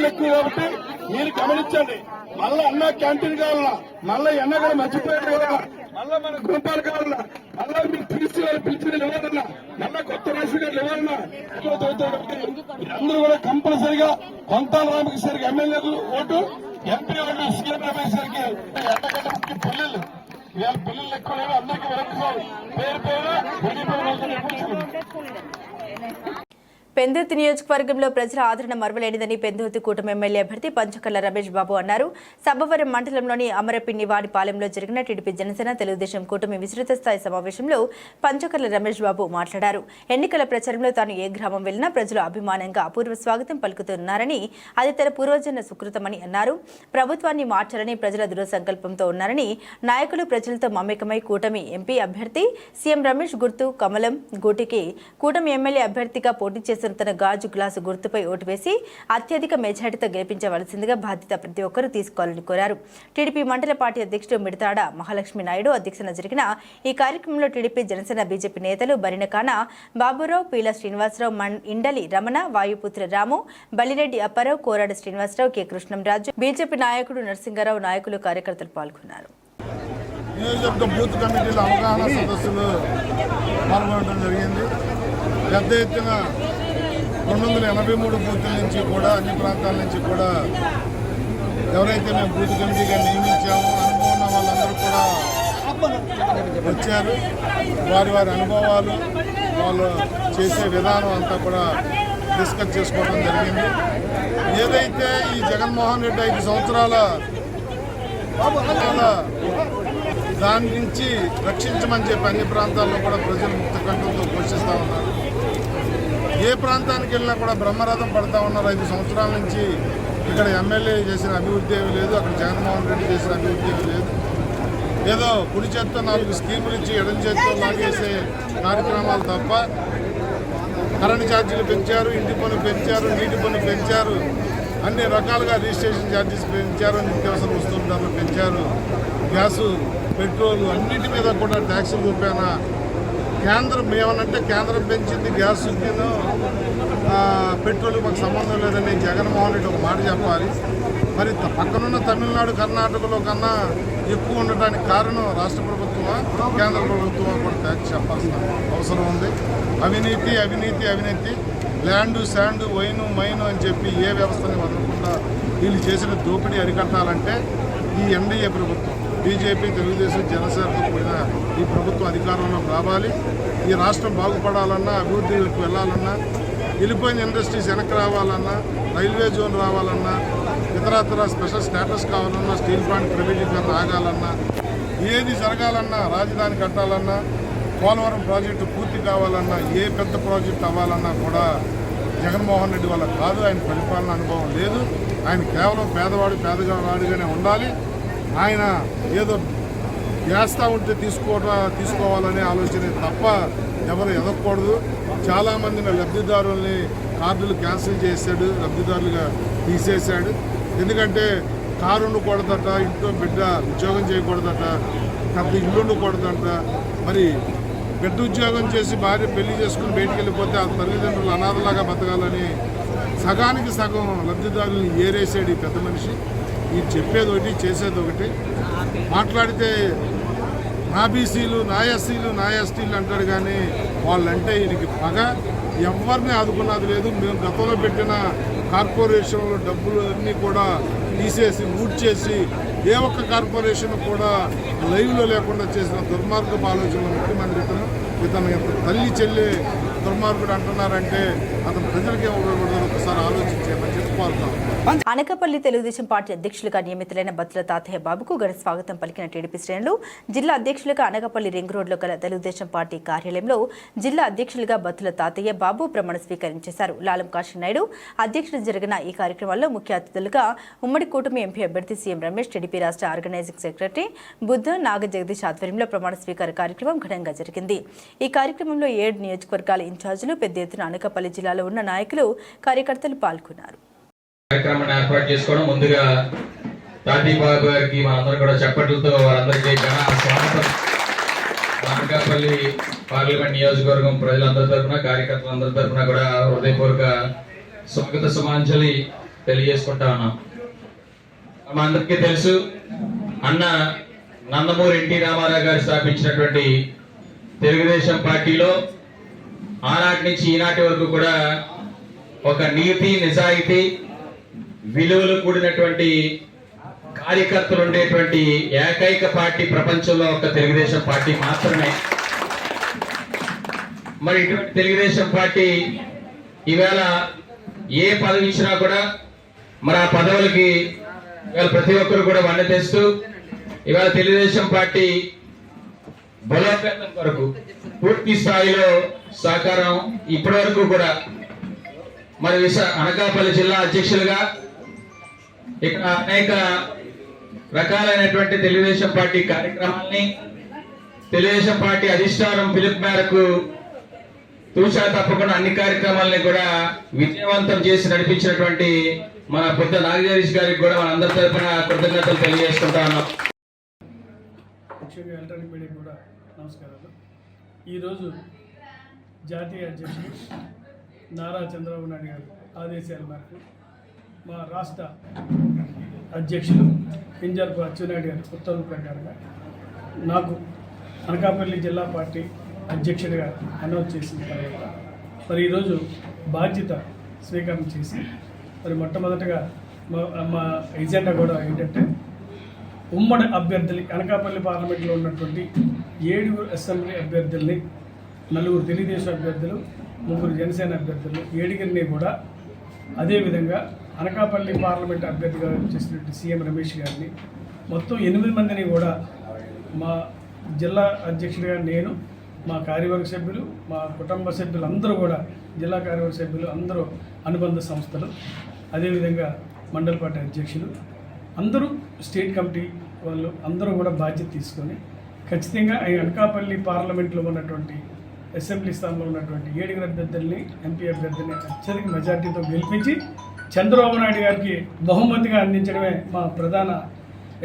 ఎక్కువ కాబట్టి మీరు గమనించండి. మళ్ళా అన్న క్యాంటీన్ కావాలన్నా, మళ్ళా ఎన్న కూడా మర్చిపోయారు కావాలన్నా, మళ్ళా మన గ్రూపాలు కావాలన్నా, మళ్ళా మీకు పిలిచిన ఇవ్వాలన్నా, మళ్ళా కొత్త రేషన్ కార్డులు ఇవ్వాలన్నా అందరూ కూడా కంపల్సరిగా కొంతాల రామకృష్ణకి ఎమ్మెల్యేలు vote, MP vote, CM Ramesh గారికి ఎండగడ్డకి పిల్లలు ఇవాళ పిల్లలు ఎక్కువ లేవు. అందరికీ వెనక్కి పేరు పేరు పెందుర్తి నియోజకవర్గంలో ప్రజల ఆదరణ మరువలేనిదని పెందుర్తి కూటమి ఎమ్మెల్యే అభ్యర్థి పంచకర్ల రమేష్ బాబు అన్నారు. సబ్బవరం మండలంలోని అమరపిన్నివాడిపాలెంలో జరిగిన టీడీపీ జనసేన తెలుగుదేశం కూటమి విస్తృత స్థాయి సమావేశంలో పంచకర్ల రమేష్ బాబు మాట్లాడారు. ఎన్నికల ప్రచారంలో తాను ఏ గ్రామం వెళ్లినా ప్రజలు అభిమానంగా అపూర్వ స్వాగతం పలుకుతున్నారని, అది తన పూర్వజన్మ సుకృతమని అన్నారు. ప్రభుత్వాన్ని మార్చాలని ప్రజల దృఢ సంకల్పంతో ఉన్నారని, నాయకులు ప్రజలతో మమేకమై కూటమి ఎంపీ అభ్యర్థి సీఎం రమేష్ గుర్తు కమలం గూటికి కూటమి ఎమ్మెల్యే అభ్యర్థిగా పోటీ చేసిన తన గాజు గ్లాసు గుర్తుపై ఓటు వేసి అత్యధిక మెజార్టీతో గెలిపించవలసిందిగా బాధ్యత ప్రతి ఒక్కరూ తీసుకోవాలని కోరారు. టీడీపీ మండల పార్టీ అధ్యక్షుడు మిడతాడ మహాలక్ష్మి నాయుడు అధ్యక్షతన జరిగిన ఈ కార్యక్రమంలో టీడీపీ జనసేన బీజేపీ నేతలు బరినకాన బాబురావు, పీల శ్రీనివాసరావు, ఇండలి రమణ, వాయుపుత్ర రాము, బలిరెడ్డి అప్పారావు, కోరాడు శ్రీనివాసరావు, కె కృష్ణంరాజు, బీజేపీ నాయకుడు నరసింగారావు, నాయకులు, కార్యకర్తలు పాల్గొన్నారు. నియోజకవర్గ బూత్ కమిటీల అవగాహన సదస్సులు పాల్గొనడం జరిగింది. పెద్ద ఎత్తున 283 బూతుల నుంచి కూడా అన్ని ప్రాంతాల నుంచి కూడా ఎవరైతే మేము బూత్ కమిటీగా నియమించామో అనుభవం ఉన్న వాళ్ళందరూ కూడా వచ్చారు. వారి వారి అనుభవాలు, వాళ్ళు చేసే విధానం అంతా కూడా డిస్కస్ చేసుకోవడం జరిగింది. ఏదైతే ఈ జగన్మోహన్ రెడ్డి 5 సంవత్సరాల దాని నుంచి రక్షించమని చెప్పి అన్ని ప్రాంతాల్లో కూడా ప్రజలు ముక్త కంఠంతో పోషిస్తూ ఉన్నారు. ఏ ప్రాంతానికి వెళ్ళినా కూడా బ్రహ్మరథం పడతా ఉన్నారు. 5 సంవత్సరాల నుంచి ఇక్కడ ఎమ్మెల్యే చేసిన అభివృద్ధి ఏమీ లేదు, అక్కడ జగన్మోహన్ రెడ్డి చేసిన అభివృద్ధి ఏమీ లేదు. ఏదో కుడి చేత్తో 4 స్కీములు ఇచ్చి ఎడం చేత్తో లాగేసే కార్యక్రమాలు తప్ప కరెంటు ఛార్జీలు పెంచారు, ఇంటి పన్ను పెంచారు, నీటి పన్ను పెంచారు, అన్ని రకాలుగా రిజిస్ట్రేషన్ ఛార్జెస్ పెంచారు, నిత్యావసర వస్తువుల ధరలు పెంచారు, గ్యాసు, పెట్రోలు అన్నిటి మీద కూడా ట్యాక్సులు చూపాన కేంద్రం ఏమనంటే కేంద్రం పెంచింది గ్యాస్, పెట్రోల్ మాకు సంబంధం లేదని జగన్మోహన్ రెడ్డి ఒక మాట చెప్పాలి. మరి పక్కనున్న తమిళనాడు, కర్ణాటకలో కన్నా ఎక్కువ ఉండటానికి కారణం రాష్ట్ర ప్రభుత్వమా కేంద్ర ప్రభుత్వమా కూడా ట్యాక్స్ చెప్పాల్సిన అవసరం ఉంది. అవినీతి అవినీతి అవినీతి, ల్యాండు శాండు వైను మైను అని చెప్పి ఏ వ్యవస్థని వదలకుండా వీళ్ళు చేసిన దోపిడీ అరికట్టాలంటే ఈ ఎన్డీఏ ప్రభుత్వం, బీజేపీ, తెలుగుదేశం, జనసేనతో కూడిన ఈ ప్రభుత్వం అధికారంలోకి రావాలి. ఈ రాష్ట్రం బాగుపడాలన్నా, అభివృద్ధికి వెళ్ళాలన్నా, వెళ్ళిపోయిన ఇండస్ట్రీస్ వెనక్కి రావాలన్నా, రైల్వే జోన్ రావాలన్నా, ఇతరత్ర స్పెషల్ స్టేటస్ కావాలన్నా, స్టీల్ ప్లాంట్ ప్రైవేటీకరణ ఆగాలన్నా, ఏది జరగాలన్నా, రాజధాని కట్టాలన్నా, పోలవరం ప్రాజెక్టు పూర్తి కావాలన్నా, ఏ పెద్ద ప్రాజెక్టు అవ్వాలన్నా కూడా జగన్మోహన్ రెడ్డి వల్ల కాదు. ఆయన పరిపాలన అనుభవం లేదు. ఆయన కేవలం పేదవాడిగానే ఉండాలి. ఆయన ఏదో వేస్తూ ఉంటే తీసుకోవాలనే ఆలోచనే తప్ప ఎవరు ఎదగకూడదు. చాలామందిని లబ్ధిదారుల్ని కార్డులు క్యాన్సిల్ చేశాడు, లబ్ధిదారులుగా తీసేశాడు. ఎందుకంటే కారు ఉండకూడదట, ఇంట్లో బిడ్డ ఉద్యోగం చేయకూడదట, పెద్ద ఇల్లు ఉండకూడదట. మరి పెద్ద ఉద్యోగం చేసి భార్య పెళ్లి చేసుకుని బయటికి వెళ్ళిపోతే ఆ తల్లిదండ్రులు అనాథలాగా బతకాలని సగానికి సగం లబ్ధిదారులను ఏరేసాడు ఈ పెద్ద మనిషి. ఈ చెప్పేది ఒకటి, చేసేది ఒకటి. మాట్లాడితే నా బీసీలు, నా ఎస్సీలు, నా ఎస్టీలు అంటాడు, కానీ వాళ్ళంటే ఈయనకి పగ. ఎవరిని ఆదుకున్నది లేదు. మేము గతంలో పెట్టిన కార్పొరేషన్లో డబ్బులు అన్నీ కూడా తీసేసి ఊడ్చేసి ఏ ఒక్క కార్పొరేషన్ కూడా లైవ్లో లేకుండా చేసిన దుర్మార్గపు ఆలోచనలు ముఖ్యమంత్రి ఇతను తల్లి చెల్లి దుర్మార్గుడు అంటున్నారంటే అతను ప్రజలకే ఉపయోగపడదు. ఒకసారి ఆలోచించేమని చెప్పుకోవాలి. అనకాపల్లి తెలుగుదేశం పార్టీ అధ్యక్షులుగా నియమితులైన బత్తుల తాతయ్య బాబుకు ఘన స్వాగతం పలికిన టీడీపీ శ్రేణులు. జిల్లా అధ్యక్షులుగా అనకాపల్లి రింగ్ రోడ్లో గల తెలుగుదేశం పార్టీ కార్యాలయంలో జిల్లా అధ్యక్షులుగా బత్తుల తాతయ్య బాబు ప్రమాణ స్వీకరించేశారు. లాలం కాశీ నాయుడు అధ్యక్షుడు జరిగిన ఈ కార్యక్రమంలో ముఖ్య అతిథులుగా ఉమ్మడి కూటమి ఎంపీ అభ్యర్థి సీఎం రమేష్, టీడీపీ రాష్ట్ర ఆర్గనైజింగ్ సెక్రటరీ బుద్ధ నాగ జగదీష్ ఆధ్వర్యంలో ప్రమాణ స్వీకార కార్యక్రమం ఘనంగా జరిగింది. ఈ కార్యక్రమంలో 7 నియోజకవర్గాల ఇన్ఛార్జీలు, పెద్ద ఎత్తున అనకాపల్లి జిల్లాలో ఉన్న నాయకులు, కార్యకర్తలు పాల్గొన్నారు. కార్యక్రమాన్ని ఏర్పాటు చేసుకోవడం ముందుగా తాతయ్య బాబు గారికి మనందరూ కూడా చప్పట్లతో వారందరికీ ఘన స్వాగతం. అనకాపల్లి పార్లమెంట్ నియోజకవర్గం ప్రజలందరి తరఫున, కార్యకర్తలందరి తరఫున కూడా హృదయపూర్వక స్వాగత సుమాంజలి తెలియజేసుకుంటా ఉన్నాం. మనందరికీ తెలుసు, అన్న నందమూరి ఎన్టీ రామారావు గారు స్థాపించినటువంటి తెలుగుదేశం పార్టీలో ఆనాటి నుంచి ఈనాటి వరకు కూడా ఒక నీతి, నిజాయితీ, విలువలు కూడినటువంటి కార్యకర్తలు ఉండేటువంటి ఏకైక పార్టీ ప్రపంచంలో ఒక తెలుగుదేశం పార్టీ మాత్రమే. మరి ఇటువంటి తెలుగుదేశం పార్టీ ఈవేళ ఏ పదవి ఇచ్చినా కూడా మరి ఆ పదవులకి ఇవాళ ప్రతి ఒక్కరు కూడా వన్నె తెస్తూ ఇవాళ తెలుగుదేశం పార్టీ బలోపేతం కొరకు పూర్తి స్థాయిలో సహకారం ఇప్పటి వరకు కూడా మరి అనకాపల్లి జిల్లా అధ్యక్షులుగా ఇక్కడ అనేక రకాలైనటువంటి తెలుగుదేశం పార్టీ కార్యక్రమాల్ని తెలుగుదేశం పార్టీ అధిష్టానం పిలుపు మేరకు తూచా తప్పకుండా అన్ని కార్యక్రమాలని కూడా విజయవంతం చేసి నడిపించినటువంటి మన బుద్ధ నాగజగదీష్ గారికి కూడా మన అందరి తరఫున కృతజ్ఞతలు తెలియజేసుకుంటా ఉన్నాం. ముఖ్యంగా ఎలక్ట్రానిక్ మీడియా కూడా నమస్కారాలు. ఈరోజు జాతీయ అధ్యక్షులు నారా చంద్రబాబు నాయుడు గారు ఆదేశాల మేరకు మా రాష్ట్ర అధ్యక్షులు కింజారపు అచ్చెన్నాయుడు గారి ఉత్తర్వుల ప్రకారంగా నాకు అనకాపల్లి జిల్లా పార్టీ అధ్యక్షుడిగా అనౌన్స్ చేసిన తర్వాత మరి ఈరోజు బాధ్యత స్వీకారం చేసి మరి మొట్టమొదటిగా మా ఎజెండా కూడా ఏంటంటే ఉమ్మడి అభ్యర్థులు అనకాపల్లి పార్లమెంట్లో ఉన్నటువంటి 7 అసెంబ్లీ అభ్యర్థుల్ని 4 తెలుగుదేశం అభ్యర్థులు 3 జనసేన అభ్యర్థులు 7 కూడా అదేవిధంగా అనకాపల్లి పార్లమెంట్ అభ్యర్థిగా చేసినటువంటి సీఎం రమేష్ గారిని మొత్తం 8 మందిని కూడా మా జిల్లా అధ్యక్షుడిగా నేను, మా కార్యవర్గ సభ్యులు, మా కుటుంబ సభ్యులు అందరూ కూడా జిల్లా కార్యవర్గ సభ్యులు అందరూ అనుబంధ సంస్థలు, అదేవిధంగా మండల పార్టీ అధ్యక్షులు అందరూ స్టేట్ కమిటీ వాళ్ళు అందరూ కూడా బాధ్యత తీసుకొని ఖచ్చితంగా ఈ అనకాపల్లి పార్లమెంట్లో ఉన్నటువంటి అసెంబ్లీ స్థానంలో ఉన్నటువంటి 7 అభ్యర్థుల్ని ఎంపీ అభ్యర్థిని అత్యధిక మెజార్టీతో గెలిపించి చంద్రబాబు నాయుడు గారికి బహుమతిగా అందించడమే మా ప్రధాన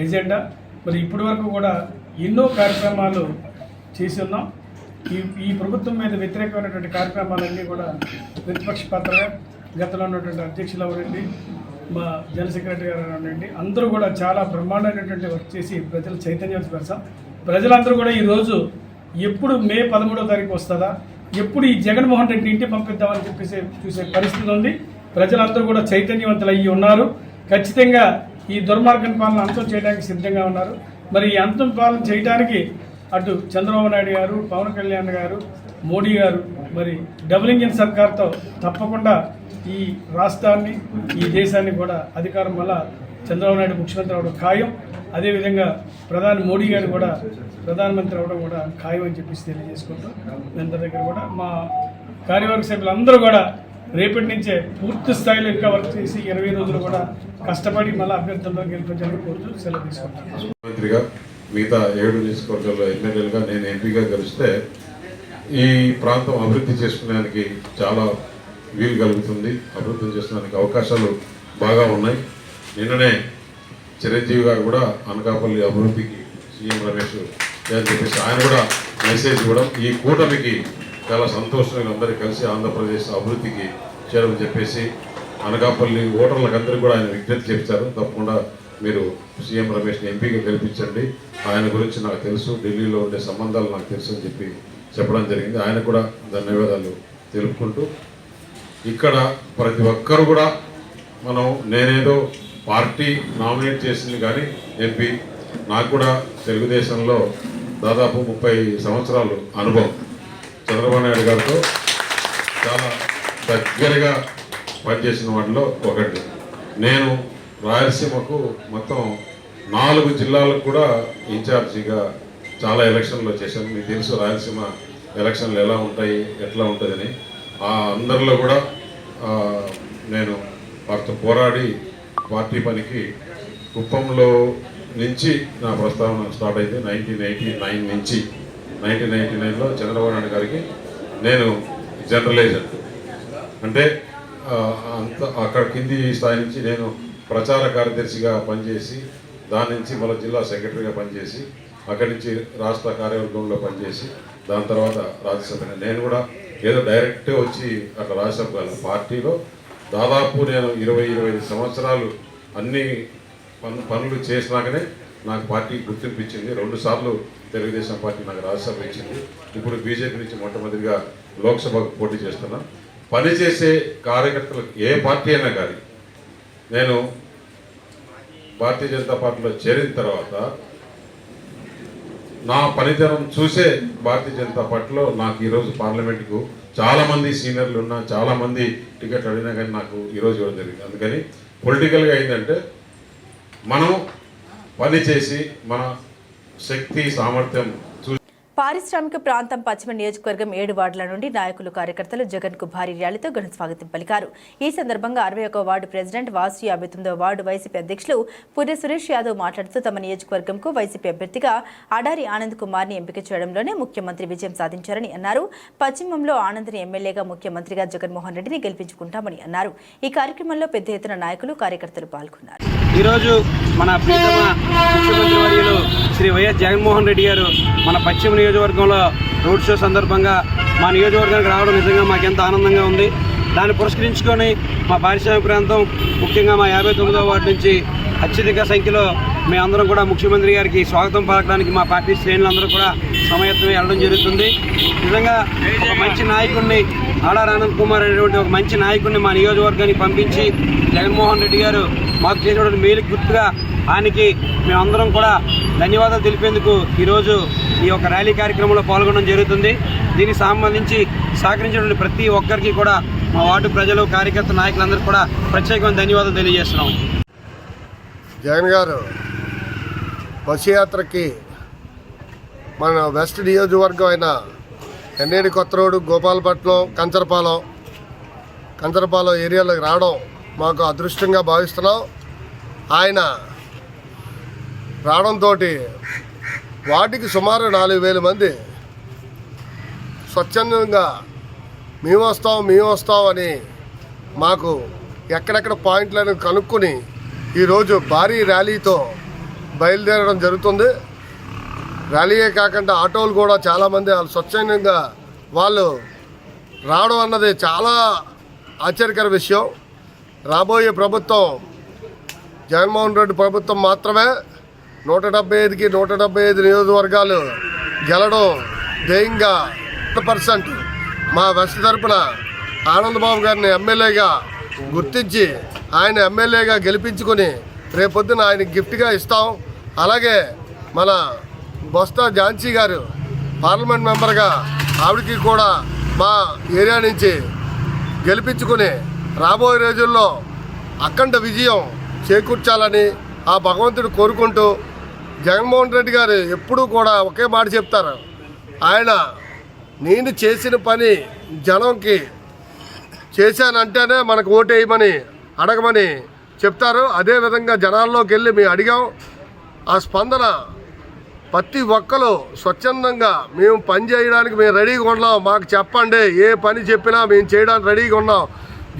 ఎజెండా. మరి ఇప్పటి వరకు కూడా ఎన్నో కార్యక్రమాలు చేసి ఉన్నాం. ఈ ప్రభుత్వం మీద వ్యతిరేకమైనటువంటి కార్యక్రమాలన్నీ కూడా ప్రతిపక్ష పాత్రగా గతంలో ఉన్నటువంటి అధ్యక్షులు అవనండి, మా జనరల్ సెక్రటరీ గారు అవనండి, అందరూ కూడా చాలా బ్రహ్మాండమైనటువంటి వర్క్ చేసి ప్రజలు చైతన్యపరిచాం. ప్రజలందరూ కూడా ఈరోజు ఎప్పుడు మే 13వ తారీఖు వస్తుందా, ఎప్పుడు ఈ జగన్మోహన్ రెడ్డి ఇంటి పంపిద్దామని చెప్పేసి చూసే పరిస్థితి ఉంది. ప్రజలందరూ కూడా చైతన్యవంతులు అయ్యి ఉన్నారు. ఖచ్చితంగా ఈ దుర్మార్గం పాలన అంతం చేయడానికి సిద్ధంగా ఉన్నారు. మరి ఈ అంతం పాలన చేయడానికి అటు చంద్రబాబు నాయుడు గారు, పవన్ కళ్యాణ్ గారు, మోడీ గారు మరి డబుల్ ఇంజిన్ సర్కార్తో తప్పకుండా ఈ రాష్ట్రాన్ని ఈ దేశాన్ని కూడా అధికారం వల్ల చంద్రబాబు నాయుడు ముఖ్యమంత్రి అవడం ఖాయం. అదేవిధంగా ప్రధాని మోడీ గారు కూడా ప్రధానమంత్రి అవడం కూడా ఖాయం అని చెప్పేసి తెలియజేసుకుంటాం. మీ అందరి దగ్గర కూడా మా కార్యవర్గ సభ్యులందరూ కూడా రేపటి నుంచే పూర్తి స్థాయిలో ఇంకా వర్క్ చేసి 20 రోజులు కూడా కష్టపడి మళ్ళీ అభ్యర్థుల్లో గెలిపించాలని కోరుతూ సెలవు తీసుకుంటాను. ముఖ్యమంత్రిగా మిగతా 7 నియోజకవర్గాల్లో ఎమ్మెల్యేలుగా నేను ఎంపీగా గెలిస్తే ఈ ప్రాంతం అభివృద్ధి చేసుకునేందుకు చాలా వీలు కలుగుతుంది. అభివృద్ధి చేసుకునేందుకు అవకాశాలు బాగా ఉన్నాయి. నిన్ననే చిరంజీవి గారు కూడా అనకాపల్లి అభివృద్ధికి సీఎం రమేష్ అని చెప్పేసి ఆయన కూడా మెసేజ్ ఇవ్వడం ఈ కూటమికి చాలా సంతోషంగా అందరూ కలిసి ఆంధ్రప్రదేశ్ అభివృద్ధికి చేరమని చెప్పేసి అనకాపల్లి ఓటర్లకు అందరికీ కూడా ఆయన విజ్ఞప్తి చెప్తారు. తప్పకుండా మీరు సీఎం రమేష్ని ఎంపీగా గెలిపించండి, ఆయన గురించి నాకు తెలుసు, ఢిల్లీలో ఉండే సంబంధాలు నాకు తెలుసు అని చెప్పి చెప్పడం జరిగింది. ఆయన కూడా ధన్యవాదాలు తెలుపుకుంటూ ఇక్కడ ప్రతి ఒక్కరు కూడా మనం నేనేదో పార్టీ నామినేట్ చేసింది కానీ ఎంపీ నాకు కూడా తెలుగుదేశంలో దాదాపు 30 సంవత్సరాలు అనుభవం. చంద్రబాబు నాయుడు గారితో చాలా దగ్గరగా పనిచేసిన వాటిలో ఒకటి. నేను రాయలసీమకు మొత్తం 4 జిల్లాలకు కూడా ఇన్ఛార్జిగా చాలా ఎలక్షన్లో చేశాను. మీకు తెలుసు రాయలసీమ ఎలక్షన్లు ఎలా ఉంటాయి, ఎట్లా ఉంటుందని. అందరిలో కూడా నేను వారితో పోరాడి పార్టీ పనికి కుప్పంలో నుంచి నా ప్రస్తావన స్టార్ట్ అయితే 1989 నుంచి 1999లో చంద్రబాబు నాయుడు గారికి నేను జనరల్ ఏజెంట్ అంటే అంత అక్కడ కింది స్థాయి నుంచి నేను ప్రచార కార్యదర్శిగా పనిచేసి దాని నుంచి మళ్ళీ జిల్లా సెక్రటరీగా పనిచేసి అక్కడి నుంచి రాష్ట్ర కార్యవర్గంలో పనిచేసి దాని తర్వాత రాజ్యసభ నేను కూడా ఏదో డైరెక్ట్గా వచ్చి అక్కడ రాజ్యసభ పార్టీలో దాదాపు నేను 20-25 సంవత్సరాలు అన్ని పనులు చేసినాకనే నాకు పార్టీ గుర్తింపు ఇచ్చింది. 2 సార్లు తెలుగుదేశం పార్టీ నాకు రాజ్యసభ ఇచ్చింది. ఇప్పుడు బీజేపీ నుంచి మొట్టమొదటిగా లోక్సభకు పోటీ చేస్తున్నా. పనిచేసే కార్యకర్తలకు ఏ పార్టీ అయినా కానీ నేను భారతీయ జనతా పార్టీలో చేరిన తర్వాత నా పనితనం చూసే భారతీయ జనతా పార్టీలో నాకు ఈరోజు పార్లమెంట్కు చాలామంది సీనియర్లు ఉన్నా చాలామంది టికెట్ అడిగినా కానీ నాకు ఈరోజు ఇవ్వడం జరిగింది. అందుకని పొలిటికల్గా ఏంటంటే మనం పని చేసి మన శక్తి సామర్థ్యం పారిశ్రామిక ప్రాంతం పశ్చిమ నియోజకవర్గం 7 వార్డుల నుండి నాయకులు కార్యకర్తలు జగన్ కు భారీ ర్యాలీతో ఘన స్వాగతం పలికారు. ఈ సందర్భంగా 61వ వార్డు ప్రెసిడెంట్ వాసు, 59వ వార్డు వైసీపీ అధ్యక్షులు పుర్రె సురేష్ యాదవ్ మాట్లాడుతూ తమ నియోజకవర్గంకు వైసీపీ అభ్యర్థిగా అడారి ఆనంద్ కుమార్ ని ఎంపిక చేయడంలోనే ముఖ్యమంత్రి విజయం సాధించారని అన్నారు. పశ్చిమంలో ఆనంద్ని ఎమ్మెల్యేగా, ముఖ్యమంత్రిగా జగన్మోహన్ రెడ్డిని గెలిపించుకుంటామని అన్నారు. ఈ కార్యక్రమంలో పెద్ద ఎత్తున నాయకులు కార్యకర్తలు పాల్గొన్నారు. ఈరోజు మన ప్రీతమ ముఖ్యమంత్రి వర్యులు శ్రీ వైఎస్ జగన్మోహన్ రెడ్డి గారు మన పశ్చిమ నియోజకవర్గంలో రోడ్ షో సందర్భంగా మా నియోజకవర్గానికి రావడం నిజంగా మాకెంత ఆనందంగా ఉంది. దాన్ని పురస్కరించుకొని మా పారిశ్రామిక ప్రాంతం, ముఖ్యంగా మా 59వ వార్డు నుంచి అత్యధిక సంఖ్యలో మేమందరం కూడా ముఖ్యమంత్రి గారికి స్వాగతం పలకడానికి మా పార్టీ శ్రేణులందరూ కూడా సమాయత్తమై వెళ్ళడం జరుగుతుంది. నిజంగా ఒక మంచి నాయకుడిని, ఆడారి ఆనంద్ కుమార్ అనేటువంటి ఒక మంచి నాయకుడిని మా నియోజకవర్గానికి పంపించి జగన్మోహన్ రెడ్డి గారు మాకు చేసినటువంటి మేలుకు గుర్తుగా ఆయనకి మేమందరం కూడా ధన్యవాదాలు తెలిపేందుకు ఈరోజు ఈ యొక్క ర్యాలీ కార్యక్రమంలో పాల్గొనడం జరుగుతుంది. దీనికి సంబంధించి సహకరించినటువంటి ప్రతి ఒక్కరికి కూడా మా వార్డు ప్రజలు, కార్యకర్త నాయకులందరికీ కూడా ప్రత్యేకమైన ధన్యవాదాలు తెలియజేస్తున్నాం. జగన్ గారు బస్సు యాత్రకి మన వెస్ట్ నియోజకవర్గం అయిన ఎన్నేడి కొత్త రోడ్డు, గోపాలపట్నం, కంచరపాలెం ఏరియాలోకి రావడం మాకు అదృష్టంగా భావిస్తున్నాం. ఆయన రావడంతో వార్డుకి సుమారు 4,000 మంది స్వచ్ఛందంగా మేము వస్తాం అని మాకు ఎక్కడెక్కడ పాయింట్లను కనుక్కొని ఈరోజు భారీ ర్యాలీతో బయలుదేరడం జరుగుతుంది. ర్యాలీయే కాకుండా ఆటోలు కూడా చాలామంది వాళ్ళు స్వచ్ఛందంగా వాళ్ళు రావడం అన్నది చాలా ఆశ్చర్యకర విషయం. రాబోయే ప్రభుత్వం జగన్మోహన్ రెడ్డి ప్రభుత్వం మాత్రమే 175కి 175 నియోజకవర్గాలు గెలడం ధ్యేయంగా 100% మా వెస్ట్ తరపున ఆనందబాబు గారిని ఎమ్మెల్యేగా గుర్తించి ఆయన ఎమ్మెల్యేగా గెలిపించుకొని రేపొద్దున ఆయనకి గిఫ్ట్గా ఇస్తాం. అలాగే మన బొత్స ఝాన్సీ గారు పార్లమెంట్ మెంబర్గా ఆవిడకి కూడా మా ఏరియా నుంచి గెలిపించుకొని రాబోయే రోజుల్లో అఖండ విజయం చేకూర్చాలని ఆ భగవంతుడు కోరుకుంటూ, జగన్మోహన్ రెడ్డి గారు ఎప్పుడూ కూడా ఒకే మాట చెప్తారు. ఆయన నేను చేసిన పని జనంకి చేశానంటేనే మనకు ఓటేయమని అడగమని చెప్తారు. అదేవిధంగా జనాల్లోకి వెళ్ళి మేము అడిగాం. ఆ స్పందన ప్రతి ఒక్కరు స్వచ్ఛందంగా మేము పని చేయడానికి మేము రెడీగా ఉన్నాం, మాకు చెప్పండి, ఏ పని చెప్పినా మేము చేయడానికి రెడీగా ఉన్నాం,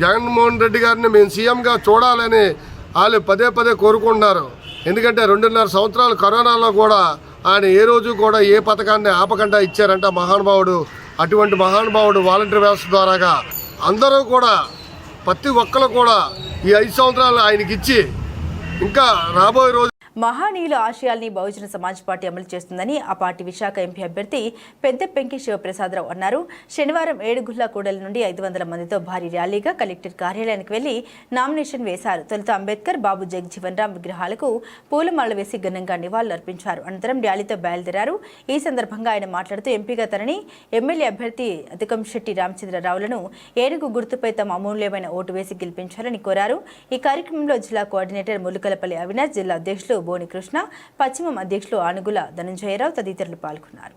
జగన్మోహన్ రెడ్డి గారిని మేము సీఎంగా చూడాలని వాళ్ళు పదే కోరుకుంటున్నారు. ఎందుకంటే 2.5 సంవత్సరాలు కరోనాలో కూడా ఆయన ఏ రోజు కూడా ఏ పథకాన్ని ఆపకుండా ఇచ్చారంట మహానుభావుడు. అటువంటి మహానుభావుడు వాలంటీర్ వ్యవస్థ ద్వారాగా అందరూ కూడా ప్రతి ఒక్కరు కూడా ఈ 5 సంవత్సరాలు ఆయనకి ఇచ్చి ఇంకా రాబోయే రోజు మహానీయుల ఆశయాల్ని బహుజన సమాజ్ పార్టీ అమలు చేస్తుందని ఆ పార్టీ విశాఖ ఎంపీ అభ్యర్థి పెద్ద పెంకి శివప్రసాదరావు అన్నారు. శనివారం ఏడుగుళ్ల కూడల నుండి 500 మందితో భారీ ర్యాలీగా కలెక్టర్ కార్యాలయానికి వెళ్లి నామినేషన్ వేశారు. తొలుత అంబేద్కర్, బాబు జగజీవన్ రామ్ విగ్రహాలకు పూలమాల వేసి ఘనంగా నివాళులర్పించారు. అనంతరం ర్యాలీతో బయలుదేరారు. ఈ సందర్భంగా ఆయన మాట్లాడుతూ ఎంపీగా తనని, ఎమ్మెల్యే అభ్యర్థి అతికంశెట్టి రామచంద్రరావులను ఏనుగు గుర్తుపై తమ అమూల్యమైన ఓటు వేసి గెలిపించాలని కోరారు. ఈ కార్యక్రమంలో జిల్లా కోఆర్డినేటర్ ములుకలపల్లి అవినాష్, జిల్లా అధ్యక్షులు బోని కృష్ణ, పశ్చిమం అధ్యక్షులు ఆనుగుల ధనంజయరావు తదితరులు పాల్గొన్నారు.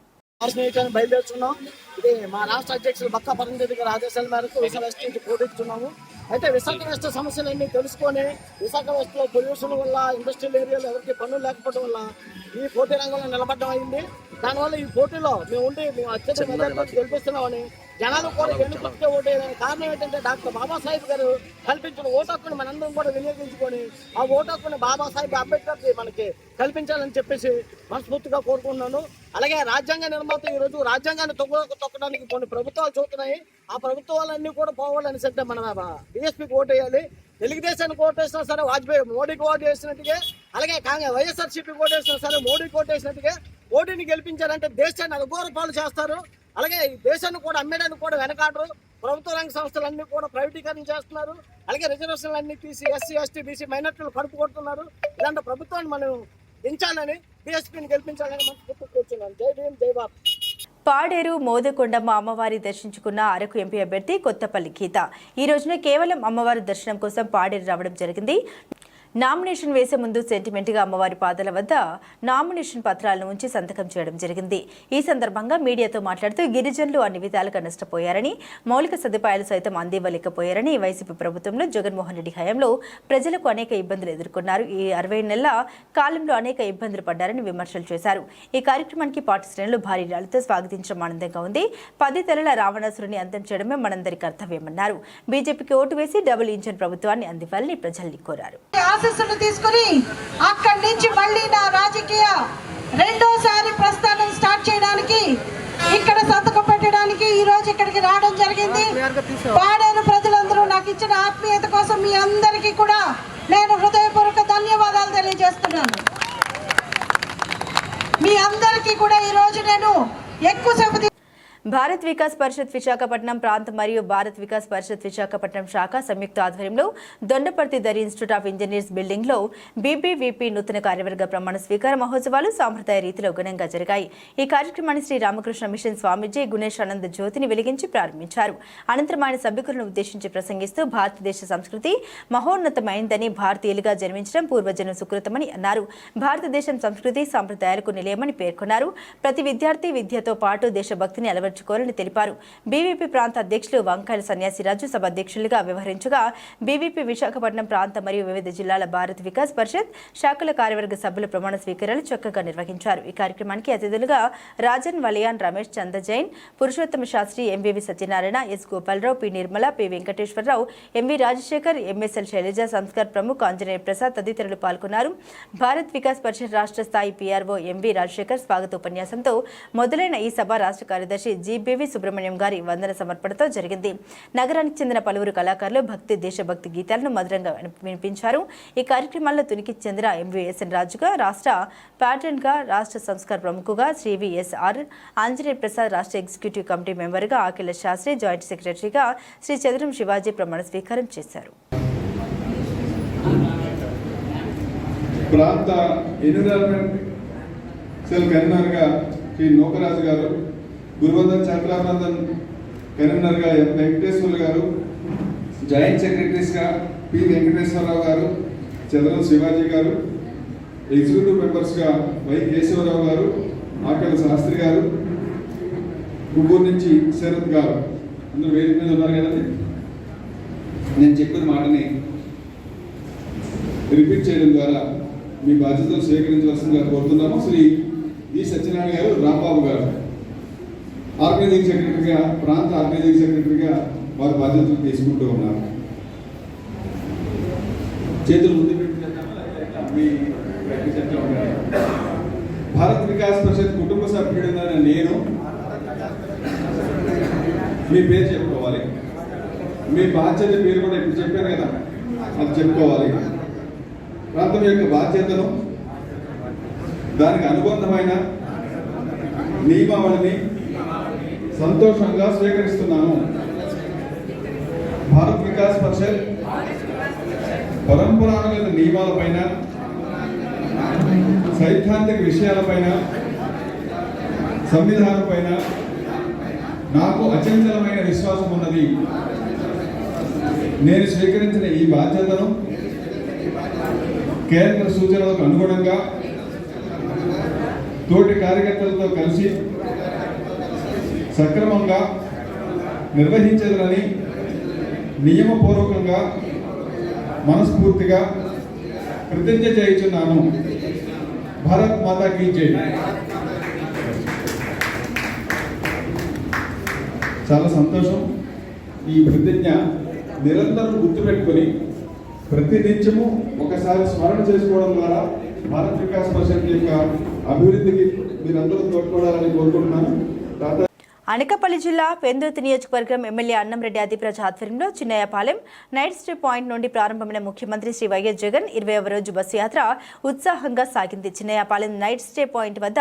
బయలుదేరుతున్నాం. ఇది మా రాష్ట్ర అధ్యక్షులు బక్కా పరంజేతి గారి ఆదేశాల మేరకు విశాఖ వెస్ట్ నుంచి పోటీస్తున్నాము. అయితే విశాఖ వెస్ట్ సమస్యలన్నీ తెలుసుకొని విశాఖ వెస్ట్ లో పొల్యూషన్ వల్ల, ఇండస్ట్రియల్ ఏరియాలో ఎవరికి పనులు లేకపోవడం వల్ల ఈ పోటీ రంగంలో నిలబడడం అయింది. దానివల్ల ఈ పోటీలో మేము అత్యధిక మెజారిటీ గెలిపిస్తున్నామని జనాలు కూడా వెనుకొచ్చే ఓటేయడానికి కారణం ఏంటంటే డాక్టర్ బాబాసాహెబ్ గారు కల్పించిన ఓటు హక్కుని మనందరం కూడా వినియోగించుకొని ఆ ఓటు హక్కుని బాబాసాహెబ్ అంబేద్కర్కి మనకి కల్పించాలని చెప్పేసి మనస్ఫూర్తిగా కోరుకుంటున్నాను. అలాగే రాజ్యాంగ నిర్మాత ఈ రోజు రాజ్యాంగాన్ని తొక్కడానికి కొన్ని ప్రభుత్వాలు చూస్తున్నాయి. ఆ ప్రభుత్వాలన్నీ కూడా పోవాలని చెప్తే మన బీఎస్పీకి ఓటు వేయాలి. తెలుగుదేశానికి ఓటు వేసినా సరే వాజ్పేయి మోడీకి ఓటు వేసినట్టుగా, అలాగే వైఎస్ఆర్సీపీకి ఓటు వేసినా సరే మోడీకి ఓటు వేసినట్టుగా ఓటుని గెలిపించారంటే దేశాన్ని అఘోర పాలు చేస్తారు. అలాగే ఈ దేశాన్ని కూడా అమ్మేయడానికి కూడా వెనకాడరు. ప్రభుత్వ రంగ సంస్థలన్నీ కూడా ప్రైవేటీకరణ చేస్తున్నారు. అలాగే రిజర్వేషన్లు అన్ని తీసి ఎస్సీ, ఎస్టీ, బీసీ మైనార్టీలు కడుపు కొడుతున్నారు. ఇలాంటి ప్రభుత్వాన్ని మనం పెంచాలని బీఎస్పీని గెలిపించాలని మనస్ఫూర్తిగా కూర్చున్నాను. జై భీమ్, జై భారత్. పాడేరు మోదకొండమ్మ అమ్మవారి దర్శించుకున్న అరకు ఎంపీ అభ్యర్థి కొత్తపల్లి గీత ఈ రోజున కేవలం అమ్మవారి దర్శనం కోసం పాడేరు రావడం జరిగింది. నామినేషన్ వేసే ముందు సెంటిమెంట్గా అమ్మవారి పాదాల వద్ద నామినేషన్ పత్రాలను ఉంచి సంతకం చేయడం జరిగింది. ఈ సందర్భంగా మీడియాతో మాట్లాడుతూ గిరిజనులు అన్ని విధాలుగా నష్టపోయారని, మౌలిక సదుపాయాలు సైతం అందివ్వలేకపోయారని, వైసీపీ ప్రభుత్వంలో జగన్మోహన్ రెడ్డి హయాంలో ప్రజలకు అనేక ఇబ్బందులు ఎదుర్కొన్నారు. ఈ 60 నెలల కాలంలో అనేక ఇబ్బందులు పడ్డారని విమర్శలు చేశారు. ఈ కార్యక్రమానికి పార్టీ శ్రేణులు భారీ ర్యాలీతో స్వాగతించడం ఆనందంగా ఉంది. 10 తలల రావణాసురుని అంతం చేయడమే మనందరి కర్తవ్యమన్నారు. బీజేపీకి ఓటు వేసి డబుల్ ఇంజన్ ప్రభుత్వాన్ని అందివ్వాలని ప్రజల్ని కోరారు. ఆశీస్సులు తీసుకుని అక్కడి నుంచి మళ్ళీ నా రాజకీయ రెండోసారి ప్రస్థానం స్టార్ట్ చేయడానికి ఇక్కడ సంతకం పెట్టడానికి ఈ రోజు ఇక్కడికి రావడం జరిగింది. పాడేరు ప్రజలందరూ నాకు ఇచ్చిన ఆత్మీయత కోసం మీ అందరికీ కూడా నేను హృదయపూర్వక ధన్యవాదాలు తెలియజేస్తున్నాను. మీ అందరికీ కూడా ఈ రోజు నేను ఎక్కువసేపు భారత్ వికాస్ పరిషత్ విశాఖపట్నం ప్రాంతం మరియు భారత్ వికాస్ పరిషత్ విశాఖపట్నం శాఖ సంయుక్త ఆధ్వర్యంలో దొండపర్తి దరి ఇన్స్టిట్యూట్ ఆఫ్ ఇంజనీర్స్ బిల్డింగ్ లో బీబీవీపీ నూతన కార్యవర్గ ప్రమాణ స్వీకార మహోత్సవాలు సాంప్రదాయ రీతిలో ఘనంగా జరిగాయి. ఈ కార్యక్రమాన్ని శ్రీ రామకృష్ణ మిషన్ స్వామీజీ గుణేష్ ఆనంద్ జ్యోతిని వెలిగించి ప్రారంభించారు. అనంతరం ఆయన సభ్యులను ఉద్దేశించి ప్రసంగిస్తూ భారతదేశ సంస్కృతి మహోన్నతమైందని, భారతీయులుగా జన్మించడం పూర్వజన్మ సుకృతమని అన్నారు. భారతదేశం సంస్కృతి సాంప్రదాయాలకు నిలయమని పేర్కొన్నారు. ప్రతి విద్యార్థి విద్యతో పాటు దేశభక్తిని అలవర్చుకోవాలని తెలిపారు. బీవీపీ ప్రాంత అధ్యక్షులు వంకాయల సన్యాసిరాజు సభ అధ్యక్షులుగా వ్యవహరించగా బీవీపీ విశాఖపట్నం ప్రాంత మరియు వివిధ జిల్లాల భారత్ వికాస్ పరిషత్ శాఖల కార్యవర్గ సభ్యుల ప్రమాణ స్వీకారాలు చక్కగా నిర్వహించారు. ఈ కార్యక్రమానికి అతిథులుగా Rajan Valiyan, Ramesh Chandra Jain, Purushottama Shastri, MVV Satyanarayana, S Gopalarao, P Nirmala, P Venkateswararao, MV Rajasekhar, MSL Sailaja, సంస్కార్ ప్రముఖ్ ఆంజనేయ ప్రసాద్ తదితరులు పాల్గొన్నారు. భారత్ వికాస్ పరిషత్ రాష్ట్ర స్థాయి పీఆర్ఓ ఎంవి రాజశేఖర్ స్వాగత ఉపన్యాసంతో మొదలైన ఈ సభ రాష్ట్ర కార్యదర్శి జీబీవి సుబ్రహ్మణ్యం గారి వందన సమర్పణతో జరిగింది. నగరానికి చెందిన పలువురు కళాకారులు భక్తి దేశభక్తి గీతాలను మధురంగా వినిపించారు. ఈ కార్యక్రమాల్లో తునికి చెందిన ఎంవీఎస్ఎన్ రాజుగా, రాష్ట్ర ప్యాటర్న్గా, రాష్ట్ర సంస్కార్ ప్రముఖుగా శ్రీ విఎస్ఆర్ ఆంజనేయ ప్రసాద్, రాష్ట్ర ఎగ్జిక్యూటివ్ కమిటీ మెంబర్గా అఖిల శాస్త్రి, జాయింట్ సెక్రటరీగా శ్రీ చంద్రం శివాజీ ప్రమాణ స్వీకారం చేశారు. ప్రాంత ఎన్విరాన్మెంట్ సెల్ కన్వీనర్గా శ్రీ నోకరాజు గారు, గురువందన్ చంద్రానందన్ కన్వీనర్గా ఎం వెంకటేశ్వర్లు గారు, జాయింట్ సెక్రటరీస్గా పి వెంకటేశ్వరరావు గారు, చంద్రం శివాజీ గారు, ఎగ్జిక్యూటివ్ మెంబర్స్గా వై కేశవరావు గారు, ఆకల శాస్త్రి గారు, గుంటూరు నుంచి శరత్ గారు అందరూ వేదిక మీద ఉన్నారు కదండి. నేను చెప్పిన మాటని రిపీట్ చేయడం ద్వారా మీ బాధ్యతలు స్వీకరించవలసిందిగా కోరుతున్నాము. శ్రీ వి సత్యనారాయణ గారు, రాంబాబు గారు ఆర్గనైజింగ్ సెక్రటరీగా, ప్రాంత ఆర్గనైజింగ్ సెక్రటరీగా వారి బాధ్యతలు తీసుకుంటూ ఉన్నారు. చేతులు ముందు పెట్టి భారత్ వికాస్ పరిషత్ కుటుంబ సభ్యుడైన నేను మీ పేరు చెప్పుకోవాలి. మీ బాధ్యత పేరు కూడా ఇప్పుడు చెప్పాను కదా, అది చెప్పుకోవాలి. ప్రాంతం యొక్క బాధ్యతను, దానికి అనుబంధమైన నియమావళిని సంతోషంగా స్వీకరిస్తున్నాను. భారత్ వికాస్ పరిషత్ పరంపరాగత నియమాలపైన, సైద్ధాంతిక విషయాలపైన, సంవిధానం పైన నాకు అచంచలమైన విశ్వాసం ఉన్నది. నేను స్వీకరించిన ఈ బాధ్యతను కేంద్ర సూచనలకు అనుగుణంగా తోటి కార్యకర్తలతో కలిసి సక్రమంగా నిర్వహించదనని నియమపూర్వకంగా మనస్ఫూర్తిగా ప్రతిజ్ఞ చేయుచున్నాను. భారత్ మాతా కీ జై. చాలా సంతోషం. ఈ ప్రతిజ్ఞ నిరంతరం గుర్తుపెట్టుకొని ప్రతి నిత్యము ఒకసారి స్మరణ చేసుకోవడం ద్వారా భారత్ వికాస్ పరిషత్ యొక్క అభివృద్ధికి మీరందరూ తోడ్పడాలని కోరుకుంటున్నాను. అనకాపల్లి జిల్లా పెందుర్తి నియోజకవర్గం ఎమ్మెల్యే అన్నంరెడ్డి ఆదిప్రజ ఆధ్వర్యంలో చిన్నయ్యపాలెం నైట్ స్టే పాయింట్ నుండి ప్రారంభమైన ముఖ్యమంత్రి శ్రీ వైఎస్ జగన్ 20వ రోజు బస్సు యాత్ర ఉత్సాహంగా సాగింది. చిన్నయ్యపాలెం నైట్ స్టే పాయింట్ వద్ద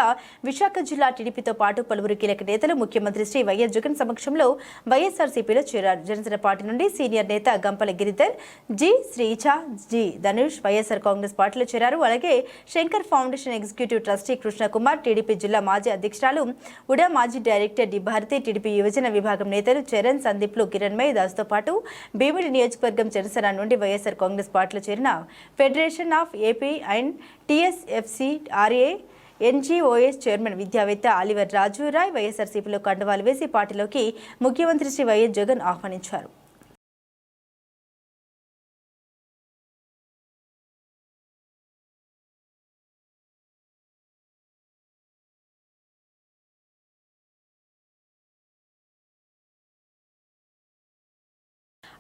విశాఖ జిల్లా టీడీపీతో పాటు పలువురు కీలక నేతలు ముఖ్యమంత్రి శ్రీ వైఎస్ జగన్ సమక్షంలో వైఎస్ఆర్సీపీలో చేరారు. జనసేన పార్టీ నుండి సీనియర్ నేత గంపల గిరిధర్, జి శ్రీచా, జి ధనుష్ వైఎస్ఆర్ కాంగ్రెస్ పార్టీలో చేరారు. అలాగే Shankar foundation executive trustee Krishna Kumar, TDP జిల్లా మాజీ అధ్యక్షురాలు ఉడా మాజీ డైరెక్టర్ డి భారతి, టీడీపీ యువజన విభాగం నేతలు చరణ్, సందీప్లు, కిరణ్మయ్ దాస్తో పాటు భీమిలి నియోజకవర్గం జనసేన నుండి వైఎస్ఆర్ కాంగ్రెస్ పార్టీలో చేరిన federation of AP and TSFC RA NGOs chairman విద్యావేత్త ఆలివర్ రాజురాయ్ వైఎస్ఆర్సీపీలో కండువాలు వేసి పార్టీలోకి ముఖ్యమంత్రి శ్రీ వైఎస్ జగన్ ఆహ్వానించారు.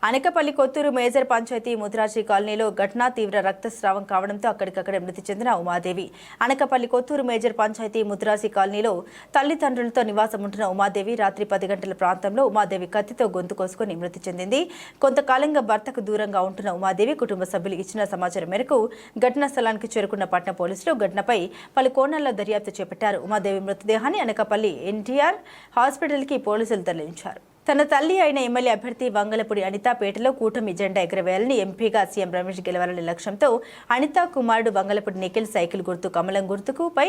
అనకాపల్లి కొత్తూరు మేజర్ పంచాయతీ ముద్రాజీ కాలనీలో ఘటన తీవ్ర రక్తస్రావం కావడంతో అక్కడికక్కడే మృతి చెందిన ఉమాదేవి. అనకాపల్లి కొత్తూరు మేజర్ పంచాయతీ ముద్రాజీ కాలనీలో తల్లిదండ్రులతో నివాసం ఉంటున్న ఉమాదేవి రాత్రి 10 గంటల ప్రాంతంలో ఉమాదేవి కత్తితో గొంతు కోసుకుని మృతి చెందింది. కొంతకాలంగా భర్తకు దూరంగా ఉంటున్న ఉమాదేవి కుటుంబ సభ్యులు ఇచ్చిన సమాచారం మేరకు ఘటనా స్థలానికి చేరుకున్న పట్టణ పోలీసులు ఘటనపై పలు కోణాల్లో దర్యాప్తు చేపట్టారు. ఉమాదేవి మృతదేహాన్ని అనకాపల్లి ఎన్టీఆర్ హాస్పిటల్కి పోలీసులు తరలించారు. తన తల్లి అయిన ఎమ్మెల్యే అభ్యర్థి వంగలపూడి అనిత పేటలో కూటమి జెండా ఎగరవేయాలని ఎంపీగా సీఎం రమేష్ గెలవాలనే లక్ష్యంతో అనిత కుమారుడు వంగలపూడి నిఖిల్ సైకిల్ గుర్తు కమలం గుర్తుకుపై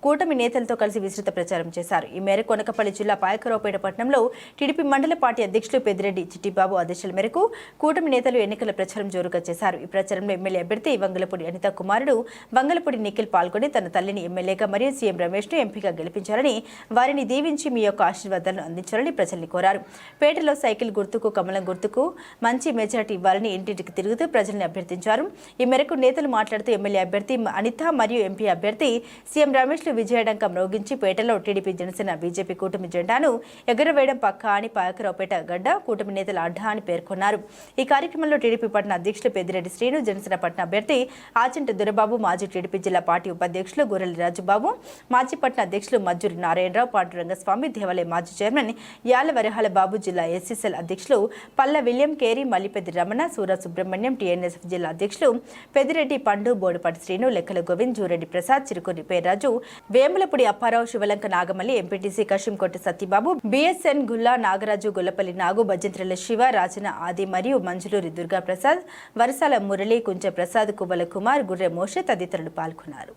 కూటమి నేతలతో కలిసి విస్తృత ప్రచారం చేశారు. ఈ మేరకు అనకాపల్లి జిల్లా పాయకరావుపేట పట్టణంలో టీడీపీ మండల పార్టీ అధ్యక్షులు పెద్దిరెడ్డి చిట్టిబాబు ఆదేశాల మేరకు కూటమి నేతలు ఎన్నికల ప్రచారం జోరుగా చేశారు. ఈ ప్రచారంలో ఎమ్మెల్యే అభ్యర్థి వంగలపూడి అనిత కుమారుడు వంగలపూడి నిఖిల్ పాల్గొని తన తల్లిని ఎమ్మెల్యేగా మరియు సీఎం రమేష్ ను ఎంపీగా గెలిపించాలని, వారిని దీవించి మీ యొక్క ఆశీర్వాదాలను అందించాలని ప్రజల్ని కోరారు. పేటలో సైకిల్ గుర్తుకు కమలం గుర్తుకు మంచి మెజార్టీ ఇవ్వాలని ఇంటింటికి తిరుగుతూ ప్రజల్ని అభ్యర్థించారు. ఈ మేరకు నేతలు మాట్లాడుతూ ఎమ్మెల్యే అభ్యర్థి అనిత మరియు ఎంపీ అభ్యర్థి సీఎం రమేష్లు విజయడంక మ్రోగించి పేటలో టీడీపీ జనసేన బీజేపీ కూటమి జెండాను ఎగురవేయడం పక్కా అని పాయకరావుపేట గడ్డ కూటమి నేతల అడ్డా అని పేర్కొన్నారు. ఈ కార్యక్రమంలో టీడీపీ పట్టణ అధ్యక్షులు పెద్దిరెడ్డి శ్రీను, జనసేన పట్టణ అభ్యర్థి ఆచంట దురబాబు, మాజీ టీడీపీ జిల్లా పార్టీ ఉపాధ్యక్షులు గొర్రెల రాజుబాబు, మాజీ పట్టణ అధ్యక్షులు మజ్జూరి నారాయణరావు, పాండురంగస్వామి, దేవాలయ మాజీ చైర్మన్ యాల వరహాల బాబు, జిల్లా ఎస్ఎస్ఎల్ అధ్యక్షులు పల్ల విలియం కేరీ, మల్లిపెద్ది రమణ, సూర సుబ్రహ్మణ్యం, టీఎన్ఎస్ఎఫ్ జిల్లా అధ్యక్షులు పెద్దిరెడ్డి పండు, బోడుపాటి శ్రీను, లెక్కల గోవింద్, జూరెడ్డి ప్రసాద్, చిరుకూరి పేర్రాజు, వేములపూడి అప్పారావు, శివలంక నాగమల్లి, ఎంపీటీసీ కషింకొట్టి సత్యబాబు, బిఎస్ఎన్ గుల్లా, నాగరాజు, గొల్లపల్లి నాగు, భజంత్రుల శివ, రాజన ఆది మరియు మంజులూరి దుర్గా ప్రసాద్, వరసాల మురళి, కుంచ ప్రసాద్, కుబల కుమార్, గుర్రె మోషే తదితరులు పాల్గొన్నారు.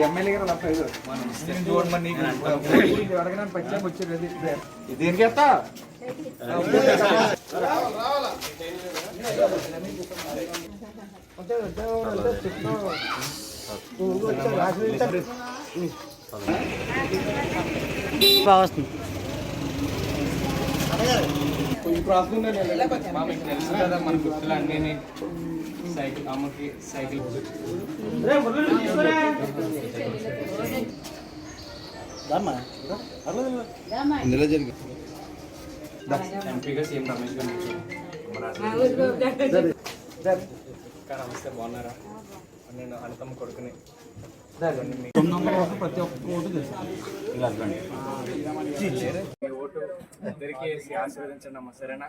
ఎమ్మెల్యే గారు అడగడానికి పచ్చాక వచ్చేది దేనికి వేస్తా తెలుసు కదా మన గుర్తులు అన్నీ సైకిల్ అమ్మకి సైకిల్ ఎంపీగా సీఎం రమేష్ గారు. నమస్తే, బాగున్నారా? నేను అనితమ్మ కొడుకుని. ప్రతి ఒక్క ఓటు మీ ఓటు ఇద్దరికి వేసి ఆశీర్వదించండి అమ్మా, సరేనా?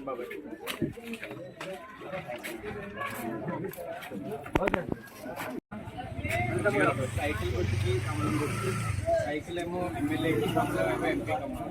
బాబాయ్ సైకిల్ గుర్తుకి కమలం గుర్తు, సైకిల్ ఏమో ఎమ్మెల్యేకి, కమలం ఏమో ఎంపీకి అమ్మా.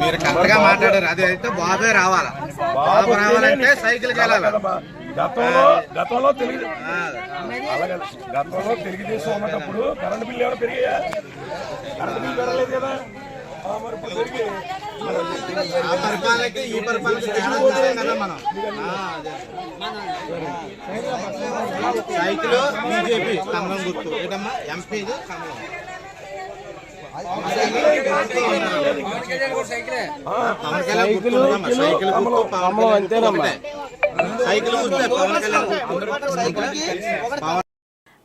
మీరు కరెక్ట్గా మాట్లాడారు. అది అయితే బాబే రావాలా, బాబు రావాలంటే సైకిల్కి వెళ్ళాలి. గతంలో తెలుగుదేశం ఉన్నప్పుడు కరెంట్ బిల్లు ఎవరు పెరిగాయా? కరెంట్ బిల్లు పెరగలేదు కదా. మరి ఇప్పుడు పెరిగి ఆ పరిపాలనకి ఈ పరిపాలనకి తేడా చూసాం కదా మనం. సైకిల్ బీజేపీ కమలం గుర్తు, ఏంటమ్మా ఎంపీ కమలం.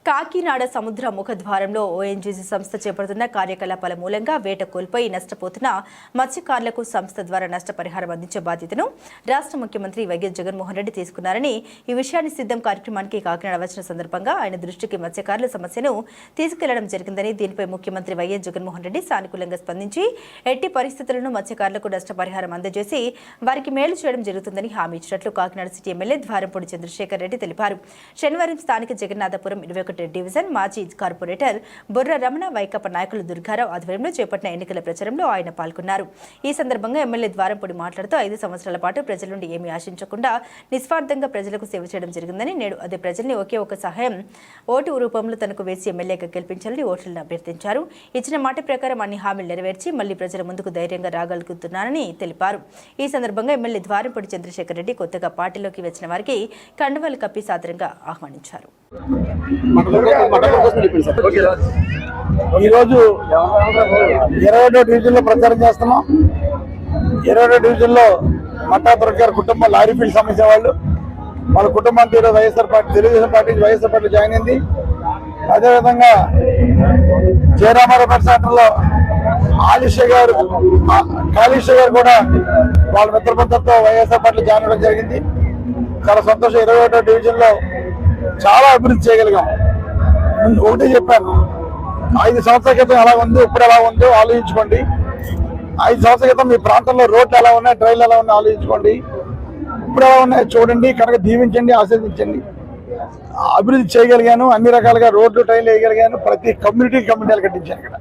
కాకినాడ సముద్ర ముఖద్వారంలో ఓఎన్జీసీ సంస్థ చేపడుతున్న కార్యకలాపాల మూలంగా వేట కోల్పోయి నష్టపోతున్న మత్స్యకారులకు సంస్థ ద్వారా నష్టపరిహారం అందించే బాధ్యతను రాష్ట్ర ముఖ్యమంత్రి వైఎస్ జగన్మోహన్ రెడ్డి తీసుకున్నారని ఈ విషయాన్ని సిద్ధం కార్యక్రమానికి కాకినాడ వచ్చిన సందర్భంగా ఆయన దృష్టికి మత్స్యకారుల సమస్యను తీసుకెళ్లడం జరిగిందని దీనిపై ముఖ్యమంత్రి వైఎస్ జగన్మోహన్ రెడ్డి సానుకూలంగా స్పందించి ఎట్టి పరిస్థితులను మత్స్యకారులకు నష్టపరిహారం అందజేసి వారికి మేలు చేయడం జరుగుతుందని హామీ ఇచ్చినట్లు కాకినాడ సిటీ ఎమ్మెల్యే ద్వారంపూడి చంద్రశేఖర్ రెడ్డి తెలిపారు. శనివారం స్థానిక జగన్నాథపురం 21 డివిజన్ మాజీ కార్పొరేటర్ బొర్ర రమణ వైకాపా నాయకులు దుర్గారావు ఆధ్వర్యంలో చేపట్టిన ఎన్నికల ప్రచారంలో ఆయన పాల్గొన్నారు. ఈ సందర్భంగా ఎమ్మెల్యే ద్వారంపూడి మాట్లాడుతూ 5 సంవత్సరాల పాటు ప్రజల నుండి ఏమీ ఆశించకుండా నిస్వార్థంగా ప్రజలకు సేవ చేయడం జరిగిందని నేడు అదే ప్రజల్ని ఒకే ఒక సహాయం ఓటు రూపంలో తనకు వేసి ఎమ్మెల్యేగా గెలిపించాలని ఓట్లను అభ్యర్థించారు. ఇచ్చిన మాట ప్రకారం అన్ని హామీలు నెరవేర్చి మళ్లీ ప్రజల ముందుకు ధైర్యంగా రాగలుగుతున్నారని తెలిపారు. ఈ సందర్భంగా ఎమ్మెల్యే ద్వారంపూడి చంద్రశేఖర్ రెడ్డి కొత్తగా పార్టీలోకి వచ్చిన వారికి కండువాలు కప్పి సాదరంగా ఆహ్వానించారు. ఈరోజు 21వ డివిజన్లో ప్రచారం చేస్తున్నాం. 21వ డివిజన్లో మట్టాదుర్గ గారి కుటుంబం లారీ ఫీల్డ్ సమస్య వాళ్ళ కుటుంబానికి ఈరోజు YSR party Telugu Desam party YSR party join అయింది. అదేవిధంగా జయరామారావు సెంటర్లో కాళీశ్వ గారు కూడా వాళ్ళ మిత్రబృందంతో వైఎస్ఆర్ పార్టీ జాయిన్ అవ్వడం జరిగింది. చాలా సంతోషం. 21వ డివిజన్లో చాలా అభివృద్ధి చేయగలిగాం. ఒకటే చెప్పాను, 5 సంవత్సరాల క్రితం ఎలా ఉంది, ఇప్పుడు ఎలా ఉందో ఆలోచించుకోండి. 5 సంవత్సరాల క్రితం మీ ప్రాంతంలో రోడ్లు ఎలా ఉన్నాయి, డ్రైన్లు ఎలా ఉన్నాయి ఆలోచించుకోండి. ఇప్పుడు ఎలా ఉన్నాయి చూడండి, కనుక దీవించండి, ఆశీర్వదించండి. అభివృద్ధి చేయగలిగాను. అన్ని రకాలుగా రోడ్లు, ట్రైన్లు వేయగలిగాను. ప్రతి కమ్యూనిటీలు కట్టించాను ఇక్కడ.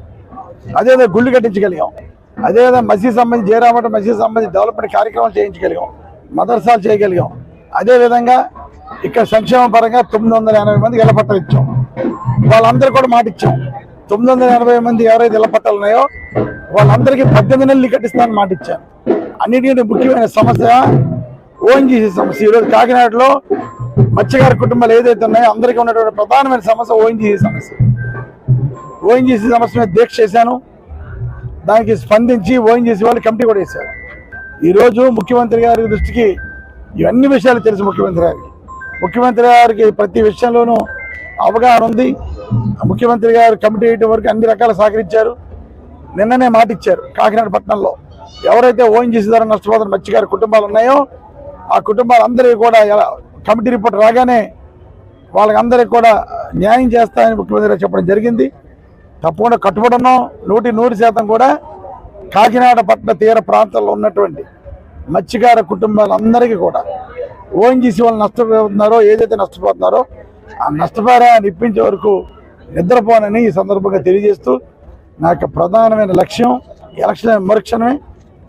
అదేవిధంగా గుళ్ళు కట్టించగలిగాం. అదేవిధంగా మసీద్ సంబంధించి జయరామట మసీద్ సంబంధించి డెవలప్మెంట్ కార్యక్రమాలు చేయించగలిగాం. మదర్సాలు చేయగలిగాం. అదేవిధంగా ఇక్కడ సంక్షేమ పరంగా 980 మందికి ఇళ్ల పట్టాలు ఇచ్చాం. వాళ్ళందరూ కూడా మాట ఇచ్చాం. 980 మంది ఎవరైతే ఇళ్ల పట్టాలు ఉన్నాయో వాళ్ళందరికీ 18 నెలలు కట్టిస్తానని మాట ఇచ్చాను. అన్నిటికంటే ముఖ్యమైన సమస్య ఓఎన్జీసీ సమస్య. ఈరోజు కాకినాడలో మత్స్యకార కుటుంబాలు ఏదైతే ఉన్నాయో అందరికీ ఉన్నటువంటి ప్రధానమైన సమస్య ఓఎన్జీసీ సమస్య. ఓఎన్జీసీ సమస్య మీద దీక్ష చేశాను. దానికి స్పందించి ఓఎన్జీసీ వాళ్ళు కమిటీ కూడా వేశారు. ఈరోజు ముఖ్యమంత్రి గారి దృష్టికి ఇవన్నీ విషయాలు తెలుసు. ముఖ్యమంత్రి గారికి ప్రతి విషయంలోనూ అవగాహన ఉంది. ముఖ్యమంత్రి గారు కమిటీ వేయడం వరకు అన్ని రకాల సహకరించారు. నిన్ననే మాట ఇచ్చారు. కాకినాడ పట్టణంలో ఎవరైతే ఓఎన్జీసీ ద్వారా నష్టపోతున్న మత్స్యకార కుటుంబాలు ఉన్నాయో ఆ కుటుంబాలందరికీ కూడా కమిటీ రిపోర్ట్ రాగానే వాళ్ళకందరికీ కూడా న్యాయం చేస్తామని ముఖ్యమంత్రి గారు చెప్పడం జరిగింది. తప్పకుండా కట్టుబడి ఉన్నాం. 100% కూడా కాకినాడ పట్టణ తీర ప్రాంతాల్లో ఉన్నటువంటి మత్స్యకార కుటుంబాలందరికీ కూడా ఓఎన్జీసీ వాళ్ళు నష్టపోతున్నారో ఏదైతే నష్టపోతున్నారో ఆ నష్టపరిహారాన్ని ఇప్పించే వరకు నిద్రపోనని ఈ సందర్భంగా తెలియజేస్తూ నా యొక్క ప్రధానమైన లక్ష్యం ఎలక్షన్ మరుక్షణమే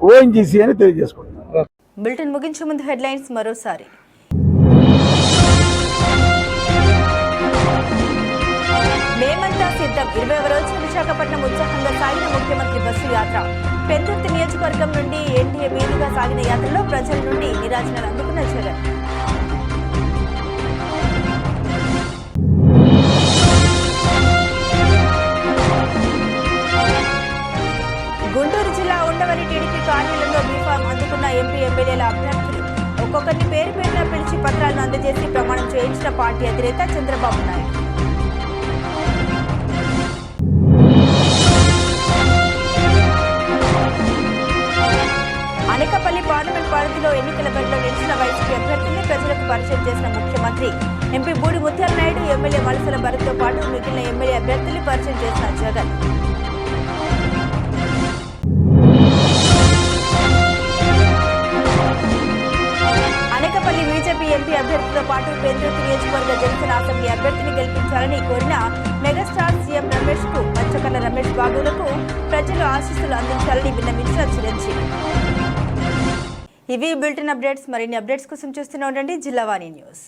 ఓఎన్జీసీ అని తెలియజేసుకుంటున్నాను. బులెటిన్ ముగించే ముందు హెడ్లైన్స్ మరోసారి. మేమంతా సిద్ధం. 20వ రోజు విశాఖపట్నం ఉత్సాహంగా సాగిన ముఖ్యమంత్రి బస్సు యాత్ర. పెందుర్తి నియోజకవర్గం నుండి ఎన్డీఏ మీదుగా సాగిన యాత్రలో ప్రజల నుండి నిరాశనలు అందుకున్న జగన్. గుంటూరు జిల్లా ఉండవల్లి టీడీపీ కార్యాలయంలో బీఫామ్ అందుకున్న ఎంపీ ఎమ్మెల్యేల అభ్యర్థులు ఒక్కొక్కరిని పేరు పేరున పిలిచి పత్రాలను అందజేసి ప్రమాణం చేయించిన పార్టీ అధినేత చంద్రబాబు నాయుడు. అనకాపల్లి పార్లమెంట్ పరిధిలో ఎన్నికల బరిలో నిలిచిన వైసీపీ అభ్యర్థుల్ని ప్రజలకు పరిచయం చేసిన ముఖ్యమంత్రి. ఎంపీ బూడి ముత్యాల నాయుడు, ఎమ్మెల్యే మలసల భరత్తో పాటు మిగిలిన ఎమ్మెల్యే అభ్యర్థుల్ని పరిచయం చేసిన జగన్. అనకాపల్లి బీజేపీ ఎంపీ అభ్యర్థితో పాటు పెందుర్తి నియోజకవర్గ జనసేన అసెంబ్లీ అభ్యర్థిని గెలిపించాలని కోరిన మెగాస్టార్ సీఎం రమేష్ కు మత్స్యకర్ల రమేష్ బాబులకు ప్రజలు ఆశీస్సులు అందించాలని విన్నవించిన చిరంజీవి. ఇవి బులెటిన్ అప్డేట్స్. మరిన్ని అప్డేట్స్ కోసం చూస్తూనే ఉండండి జిల్లావాణి న్యూస్.